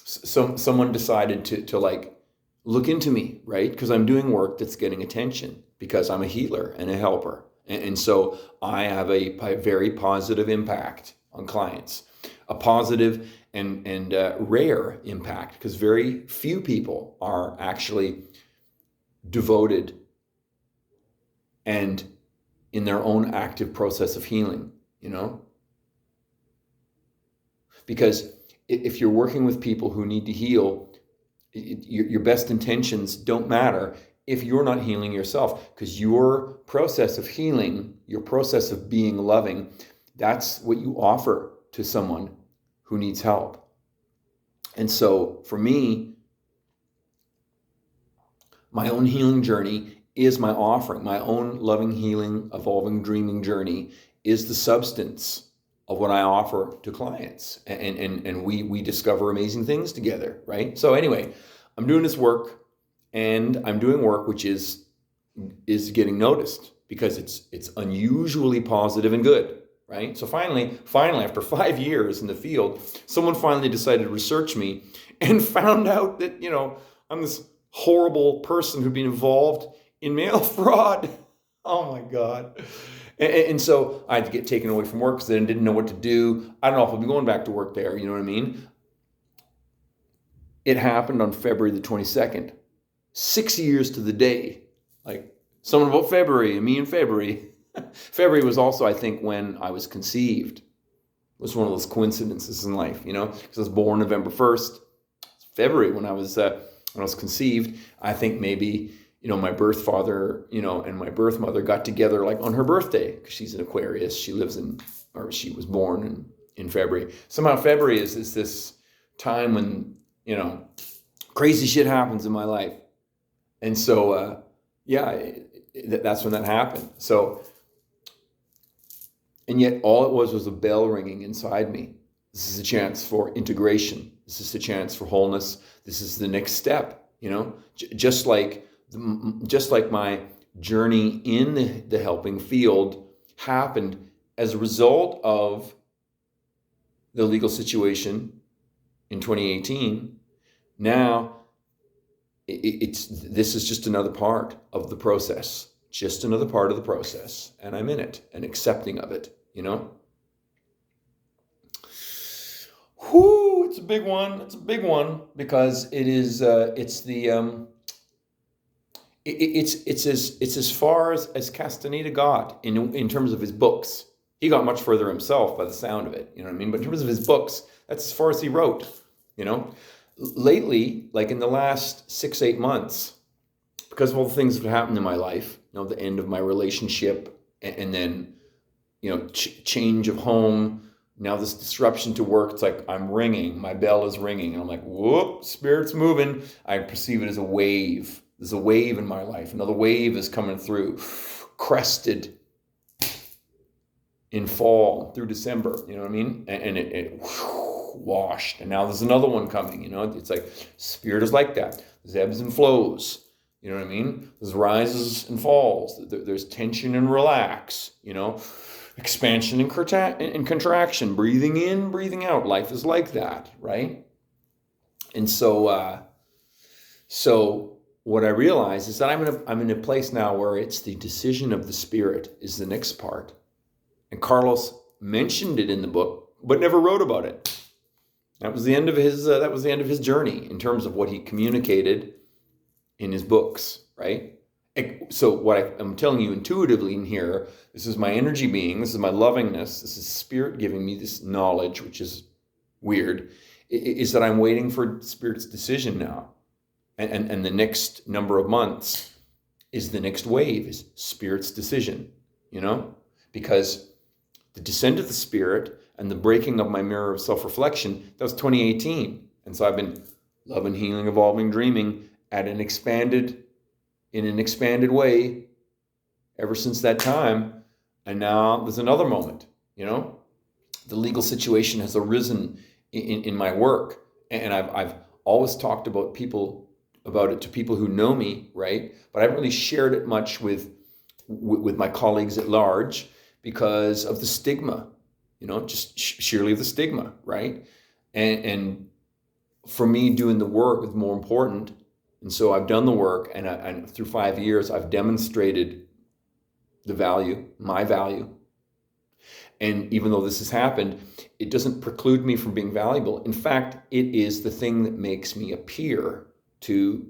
decided to like look into me, right? Because I'm doing work that's getting attention because I'm a healer and a helper. And so I have a very positive impact on clients, a positive and rare impact, because very few people are actually devoted and in their own active process of healing, Because if you're working with people who need to heal, your best intentions don't matter if you're not healing yourself, because your process of healing, your process of being loving, that's what you offer to someone who needs help. And so for me, my own healing journey is my offering. My own loving, healing, evolving, dreaming journey is the substance of what I offer to clients. And we discover amazing things together, right? So anyway, I'm doing this work, and I'm doing work which is getting noticed because it's unusually positive and good, right? So finally, after 5 years in the field, someone finally decided to research me and found out that, I'm this horrible person who'd been involved in mail fraud. Oh my God. And so I had to get taken away from work because I didn't know what to do. I don't know if I'll be going back to work there, you know what I mean? It happened on February the 22nd. 6 years to the day. Like, something about February, and me in February. February was also, I think, when I was conceived. It was one of those coincidences in life, because I was born November 1st. February when I was conceived. I think maybe, my birth father, and my birth mother got together like on her birthday, because she's an Aquarius. She was born in February. Somehow February is this time when, crazy shit happens in my life. And so, that's when that happened. So, and yet all it was a bell ringing inside me. This is a chance for integration. This is a chance for wholeness. This is the next step, just like my journey in the helping field happened as a result of the legal situation in 2018. Now, this is just another part of the process, just another part of the process, and I'm in it and accepting of it, Whoo, it's a big one. It's a big one because it is. It's as far as Castaneda got in terms of his books. He got much further himself by the sound of it. You know what I mean? But in terms of his books, that's as far as he wrote. Lately, like in the last 6-8 months, because of all the things that have happened in my life, the end of my relationship, and then, change of home. Now this disruption to work, it's like I'm ringing, my bell is ringing, and I'm like, whoop, Spirit's moving. I perceive it as a wave. There's a wave in my life. Another wave is coming through, crested in fall through December, you know what I mean? And it washed. And now there's another one coming, It's like Spirit is like that. There's ebbs and flows, you know what I mean? There's rises and falls. There's tension and relax, expansion and contraction, breathing in, breathing out. Life is like that, right? And so what I realize is that I'm in a place now where it's the decision of the Spirit is the next part. And Carlos mentioned it in the book, but never wrote about it. That was the end of his journey in terms of what he communicated in his books, right? So what I'm telling you intuitively in here, this is my energy being, this is my lovingness, this is Spirit giving me this knowledge, which is weird, is that I'm waiting for Spirit's decision now. And the next number of months is the next wave, is Spirit's decision, Because the descent of the Spirit and the breaking of my mirror of self-reflection, that was 2018. And so I've been loving, healing, evolving, dreaming in an expanded way ever since that time. And now there's another moment, The legal situation has arisen in my work. And I've always talked about it to people who know me, right? But I haven't really shared it much with my colleagues at large because of the stigma, just sheerly the stigma, right? And for me, doing the work is more important. And so I've done the work, and through 5 years, I've demonstrated my value. And even though this has happened, it doesn't preclude me from being valuable. In fact, it is the thing that makes me appear to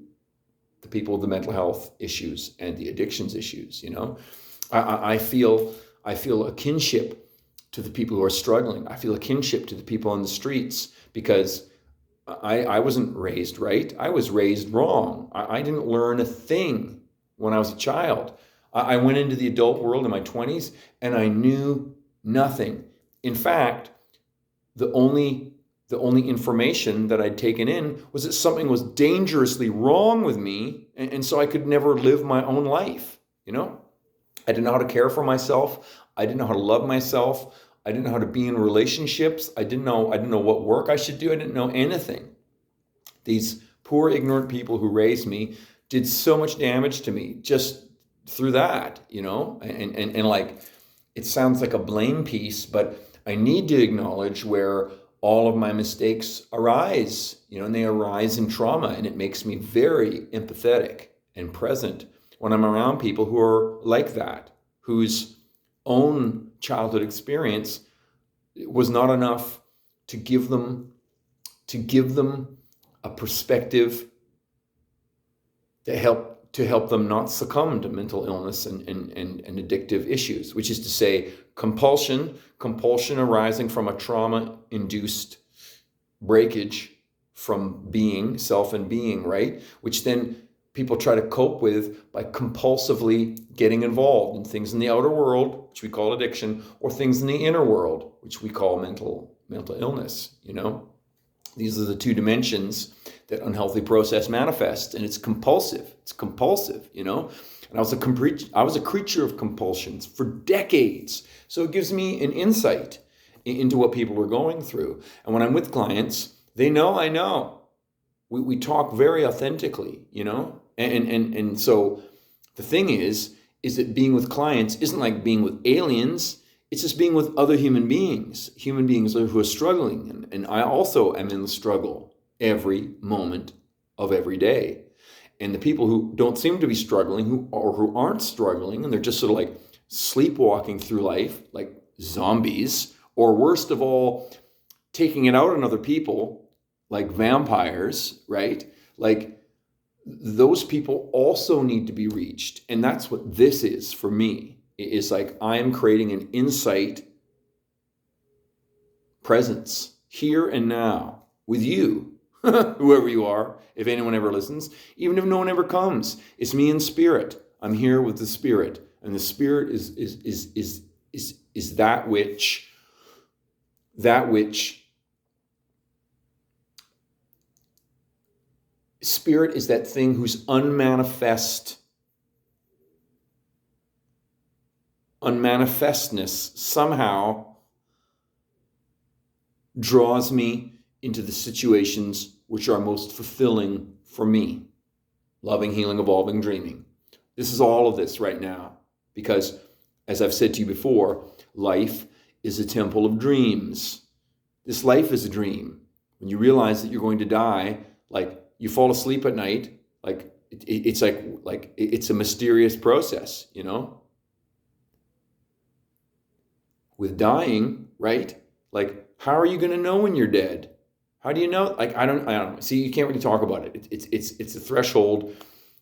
the people with the mental health issues and the addictions issues, I feel a kinship to the people who are struggling. I feel a kinship to the people on the streets because I wasn't raised right. I was raised wrong. I didn't learn a thing when I was a child. I went into the adult world in my 20s and I knew nothing. In fact, the only information that I'd taken in was that something was dangerously wrong with me, and so I could never live my own life, I didn't know how to care for myself. I didn't know how to love myself. I didn't know how to be in relationships. I didn't know what work I should do. I didn't know anything. These poor, ignorant people who raised me did so much damage to me just through that, and like, it sounds like a blame piece, but I need to acknowledge where all of my mistakes arise, and they arise in trauma, and it makes me very empathetic and present when I'm around people who are like that, whose own childhood experience was not enough to give them a perspective to help them not succumb to mental illness and addictive issues, which is to say compulsion arising from a trauma-induced breakage from self and being, right? Which then people try to cope with by compulsively getting involved in things in the outer world, which we call addiction, or things in the inner world, which we call mental illness, These are the two dimensions that unhealthy process manifests, and it's compulsive, And I was a creature of compulsions for decades. So it gives me an insight into what people are going through. And when I'm with clients, they know I know. We talk very authentically, And so the thing is that being with clients isn't like being with aliens. It's just being with other human beings who are struggling. And I also am in the struggle every moment of every day. And the people who don't seem to be struggling, who aren't struggling, and they're just sort of like sleepwalking through life like zombies, or worst of all, taking it out on other people like vampires, right? Like, those people also need to be reached. And that's what this is for me. It's like I am creating an insight presence here and now with you whoever you are, if anyone ever listens, even if no one ever comes. It's me in spirit. I'm here with the spirit. And the spirit is that which spirit is that thing whose unmanifestness somehow draws me into the situations which are most fulfilling for me. Loving, healing, evolving, dreaming. This is all of this right now because, as I've said to you before, life is a temple of dreams. This life is a dream. When you realize that you're going to die, like you fall asleep at night, like it's like it's a mysterious process, you know? With dying, right? Like, how are you going to know when you're dead? How do you know? Like, I don't know. See, you can't really talk about it. It's a threshold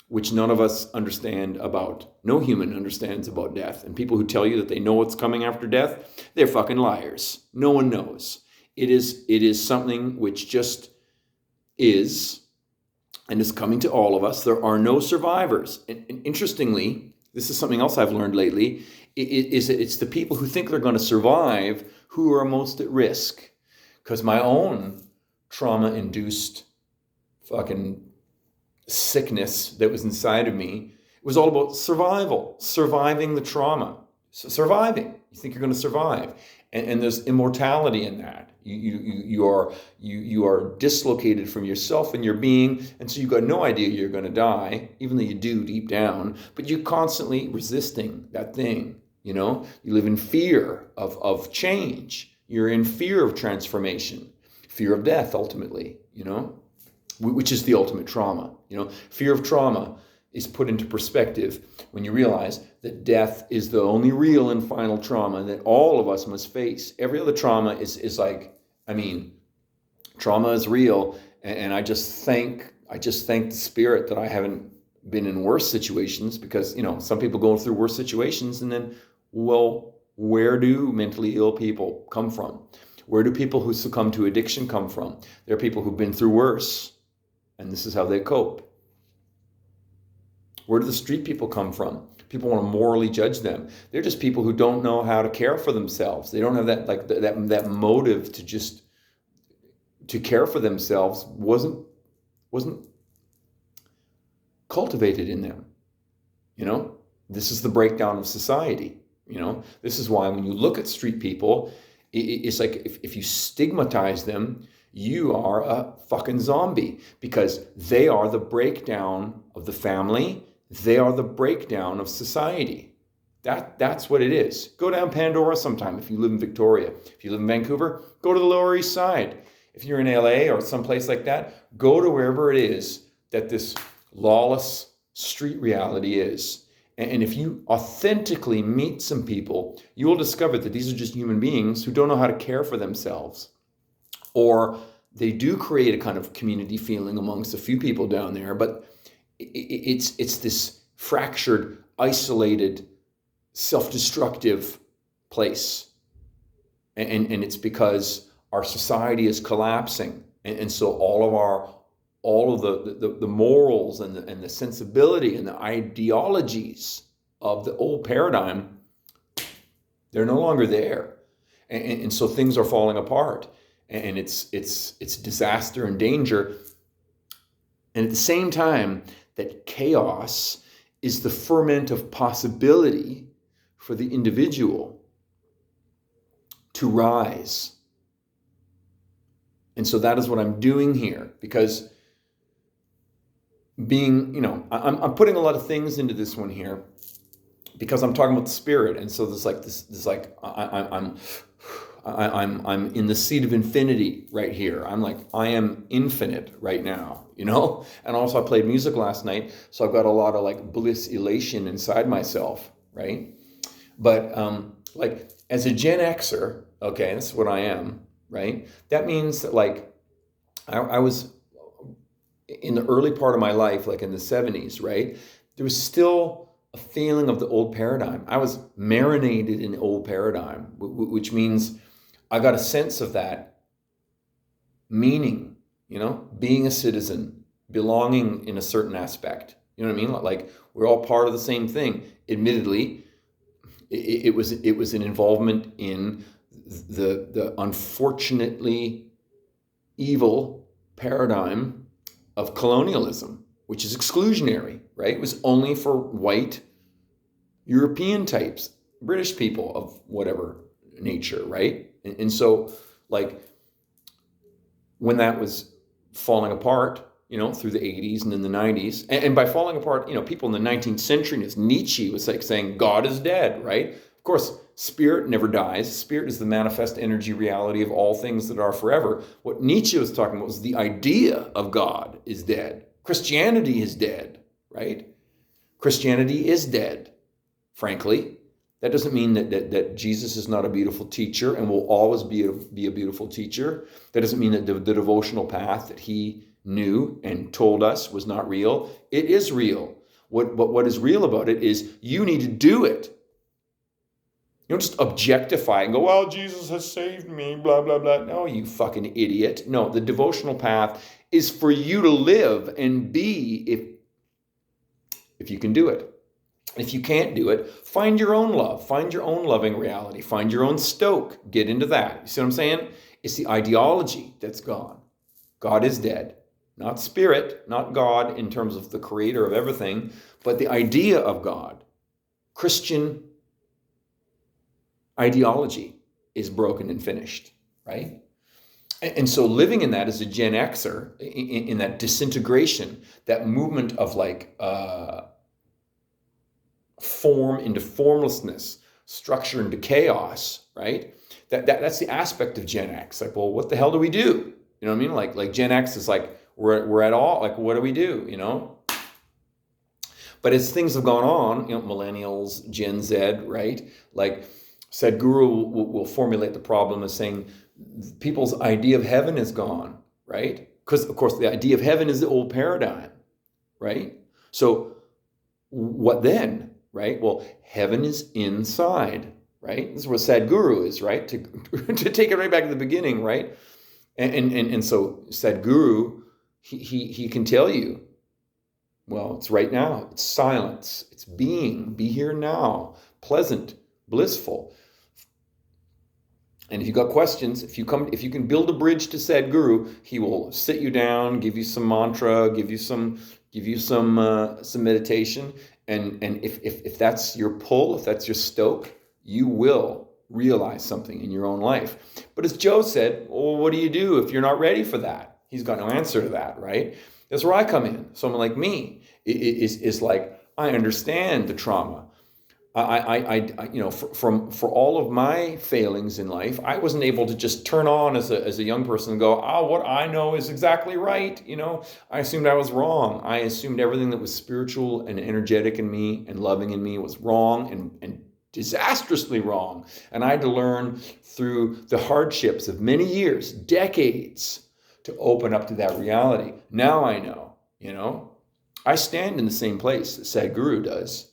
which none of us understand about. No human understands about death. And people who tell you that they know what's coming after death, they're fucking liars. No one knows. It is something which just is, and is coming to all of us. There are no survivors. And interestingly, this is something else I've learned lately, it's the people who think they're going to survive who are most at risk. Because my own trauma-induced fucking sickness that was inside of me, it was all about surviving the trauma, surviving. You think you're going to survive, and there's immortality in that. You are dislocated from yourself and your being, and so you've got no idea you're going to die, even though you do deep down. But you're constantly resisting that thing. You know, you live in fear of change. You're in fear of transformation, fear of death, ultimately. You know, which is the ultimate trauma. You know, fear of trauma is put into perspective when you realize that death is the only real and final trauma that all of us must face. Every other trauma is like, I mean, trauma is real, and I just thank the spirit that I haven't been in worse situations, because, you know, some people go through worse situations, and then, well, where do mentally ill people come from? Where do people who succumb to addiction come from? There are people who've been through worse, and this is how they cope. Where do the street people come from? People want to morally judge them. They're just people who don't know how to care for themselves. They don't have that, like, that motive to care for themselves wasn't cultivated in them. You know, this is the breakdown of society. You know, this is why when you look at street people, it's like if you stigmatize them, you are a fucking zombie, because they are the breakdown of the family. They are the breakdown of society. That's what it is. Go down Pandora sometime if you live in Victoria. If you live in Vancouver, go to the Lower East Side. If you're in LA or someplace like that, go to wherever it is that this lawless street reality is. And if you authentically meet some people, you will discover that these are just human beings who don't know how to care for themselves. Or they do create a kind of community feeling amongst a few people down there, but it's this fractured, isolated, self-destructive place. And it's because our society is collapsing. And so all of the morals and the sensibility and the ideologies of the old paradigm, they're no longer there. And so things are falling apart. And it's disaster and danger. And at the same time, that chaos is the ferment of possibility for the individual to rise. And so that is what I'm doing here, because being, you know, I'm putting a lot of things into this one here because I'm talking about the spirit. And so there's like this like, I'm in the seat of infinity right here. I'm like, I am infinite right now, you know? And also I played music last night, so I've got a lot of like bliss elation inside myself, right? But like as a Gen Xer, okay, that's what I am, right? That means that like I was in the early part of my life, like in the 70s, right? There was still a feeling of the old paradigm. I was marinated in the old paradigm, which means I got a sense of that meaning being a citizen, belonging in a certain aspect. You know what I mean? Like we're all part of the same thing. Admittedly, it was an involvement in the unfortunately evil paradigm of colonialism, which is exclusionary, right? It was only for white European types, British people of whatever nature, right? And so, like, when that was falling apart, through the 80s and in the 90s, and by falling apart, people in the 19th century, as Nietzsche was like saying, God is dead, right? Of course, spirit never dies. Spirit is the manifest energy reality of all things that are forever. What Nietzsche was talking about was the idea of God is dead. Christianity is dead, right? Christianity is dead, frankly. That doesn't mean that Jesus is not a beautiful teacher and will always be a beautiful teacher. That doesn't mean that the devotional path that he knew and told us was not real. It is real. What is real about it is you need to do it. You don't just objectify and go, well, Jesus has saved me, blah, blah, blah. No, you fucking idiot. No, the devotional path is for you to live and be if you can do it. If you can't do it, find your own love. Find your own loving reality. Find your own stoke. Get into that. You see what I'm saying? It's the ideology that's gone. God is dead. Not spirit, not God in terms of the creator of everything, but the idea of God. Christian ideology is broken and finished, right? And so living in that as a Gen Xer, in that disintegration, that movement of like form into formlessness, structure into chaos, right? That's the aspect of Gen X. Like, well, what the hell do we do? You know what I mean? Like Gen X is like, we're at all, like, what do we do, But as things have gone on, millennials, Gen Z, right? Like Sadhguru will formulate the problem as saying people's idea of heaven is gone, right? Because, of course, the idea of heaven is the old paradigm, right? So what then, right? Well, heaven is inside, right? This is what Sadhguru is, right? To take it right back to the beginning, right? And so Sadhguru, he can tell you, well, it's right now. It's silence. It's being. Be here now. Pleasant, blissful. And if you've got questions, if you can build a bridge to Sadhguru, he will sit you down, give you some mantra, give you some meditation, and if that's your pull, if that's your stoke, you will realize something in your own life. But as Joe said, well, what do you do if you're not ready for that? He's got no answer to that, right? That's where I come in. Someone like me is like, I understand the trauma. For all of my failings in life, I wasn't able to just turn on as a young person and go, what I know is exactly right. I assumed I was wrong. I assumed everything that was spiritual and energetic in me and loving in me was wrong and disastrously wrong. And I had to learn through the hardships of many years, decades, to open up to that reality. Now I know, I stand in the same place that Sadhguru does.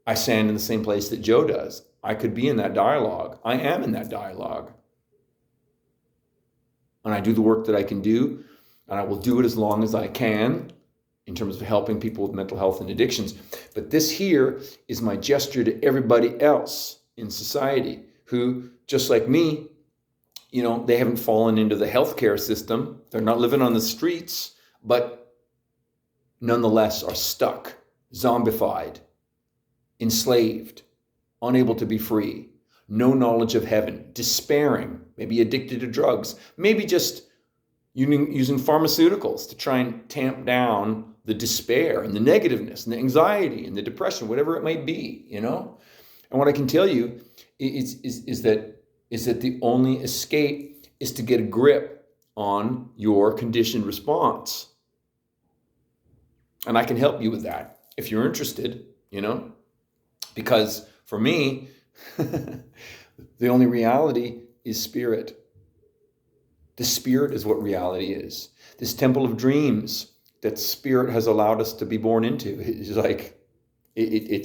I stand in the same place that Joe does. I could be in that dialogue. I am in that dialogue. And I do the work that I can do, and I will do it as long as I can in terms of helping people with mental health and addictions. But this here is my gesture to everybody else in society who, just like me, they haven't fallen into the healthcare system. They're not living on the streets, but nonetheless are stuck, zombified, enslaved, unable to be free, no knowledge of heaven, despairing, maybe addicted to drugs, maybe just using pharmaceuticals to try and tamp down the despair and the negativeness and the anxiety and the depression, whatever it might be, And what I can tell you is that the only escape is to get a grip on your conditioned response. And I can help you with that if you're interested, Because for me, the only reality is spirit. The spirit is what reality is. This temple of dreams that spirit has allowed us to be born into is like, it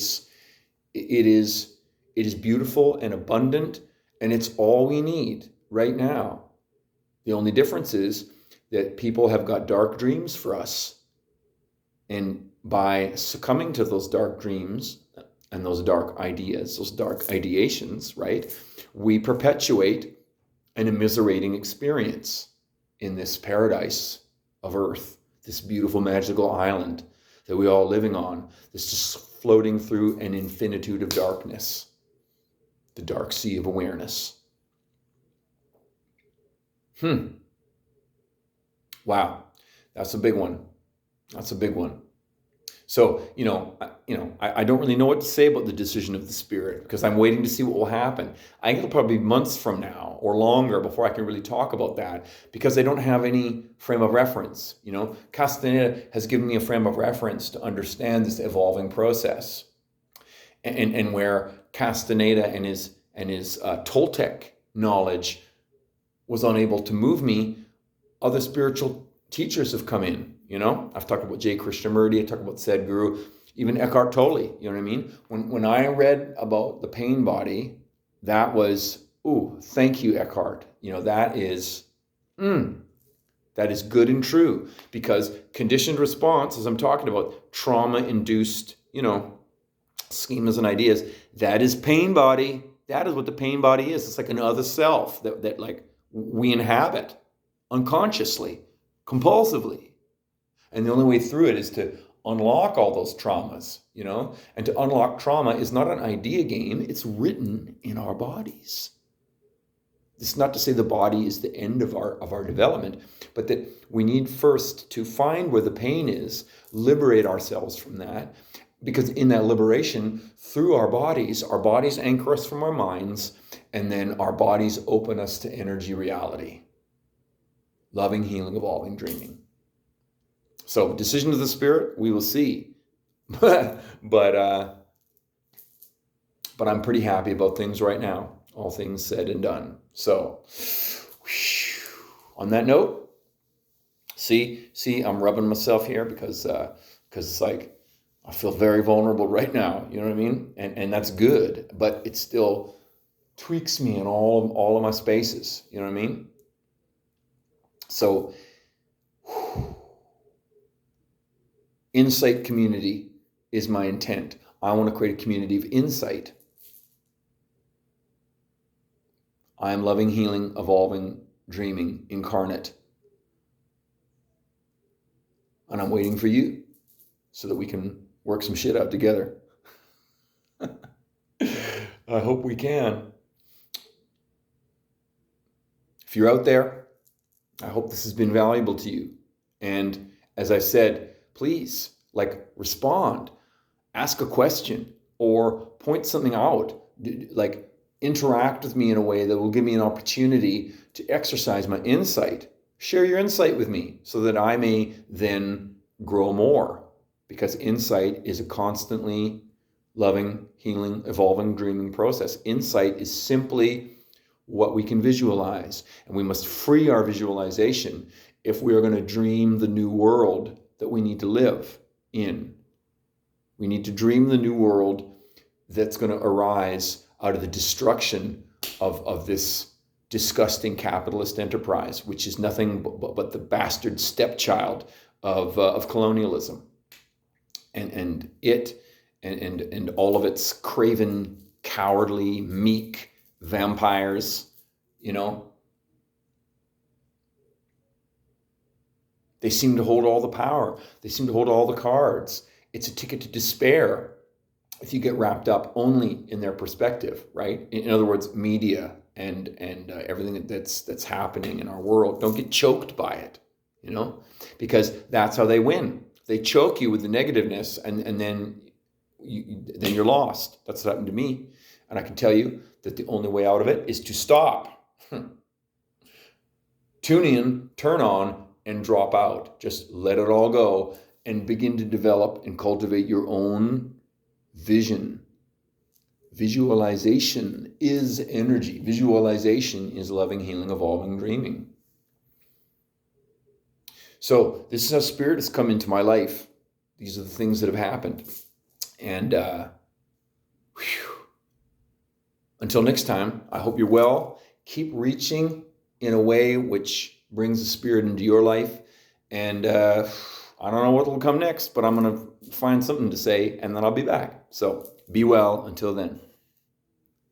is beautiful and abundant, and it's all we need right now. The only difference is that people have got dark dreams for us. And by succumbing to those dark dreams and those dark ideas, those dark ideations, right, we perpetuate an immiserating experience in this paradise of earth, this beautiful magical island that we all living on, that's just floating through an infinitude of darkness, the dark sea of awareness. Wow, that's a big one. That's a big one. So, I don't really know what to say about the decision of the Spirit, because I'm waiting to see what will happen. I think it'll probably be months from now or longer before I can really talk about that, because I don't have any frame of reference. Castaneda has given me a frame of reference to understand this evolving process. And where Castaneda and his Toltec knowledge was unable to move me, other spiritual teachers have come in. I've talked about J. Krishnamurti, I talked about Sadhguru, even Eckhart Tolle. You know what I mean? When I read about the pain body, that was, thank you, Eckhart. That is good and true, because conditioned response, as I'm talking about, trauma-induced, schemas and ideas, that is pain body. That is what the pain body is. It's like another self that like we inhabit unconsciously, compulsively. And the only way through it is to unlock all those traumas, and to unlock trauma is not an idea game. It's written in our bodies. It's not to say the body is the end of our development, but that we need first to find where the pain is, liberate ourselves from that, because in that liberation, through our bodies anchor us from our minds, and then our bodies open us to energy reality. Loving, healing, evolving, dreaming. So, decision of the Spirit, we will see. but I'm pretty happy about things right now. All things said and done. So, on that note, see, I'm rubbing myself here because it's like I feel very vulnerable right now. You know what I mean? And that's good, but it still tweaks me in all of my spaces. You know what I mean? So. Insight community is my intent. I want to create a community of insight. I am loving, healing, evolving, dreaming, incarnate. And I'm waiting for you so that we can work some shit out together. I hope we can. If you're out there, I hope this has been valuable to you. And as I said, please, respond, ask a question, or point something out. Interact with me in a way that will give me an opportunity to exercise my insight. Share your insight with me so that I may then grow more, because insight is a constantly loving, healing, evolving, dreaming process. Insight is simply what we can visualize, and we must free our visualization if we are going to dream the new world that we need to live in. We need to dream the new world that's going to arise out of the destruction of this disgusting capitalist enterprise, which is nothing but the bastard stepchild of colonialism, and all of its craven, cowardly, meek vampires. They seem to hold all the power. They seem to hold all the cards. It's a ticket to despair if you get wrapped up only in their perspective, right? In other words, media and everything that's happening in our world. Don't get choked by it, because that's how they win. They choke you with the negativeness, and then you're lost. That's what happened to me. And I can tell you that the only way out of it is to stop. Tune in, turn on, and drop out. Just let it all go and begin to develop and cultivate your own vision. Visualization is energy. Visualization is loving, healing, evolving, dreaming. So this is how Spirit has come into my life. These are the things that have happened. And until next time, I hope you're well. Keep reaching in a way which brings the Spirit into your life. And I don't know what will come next, but I'm going to find something to say, and then I'll be back. So be well until then.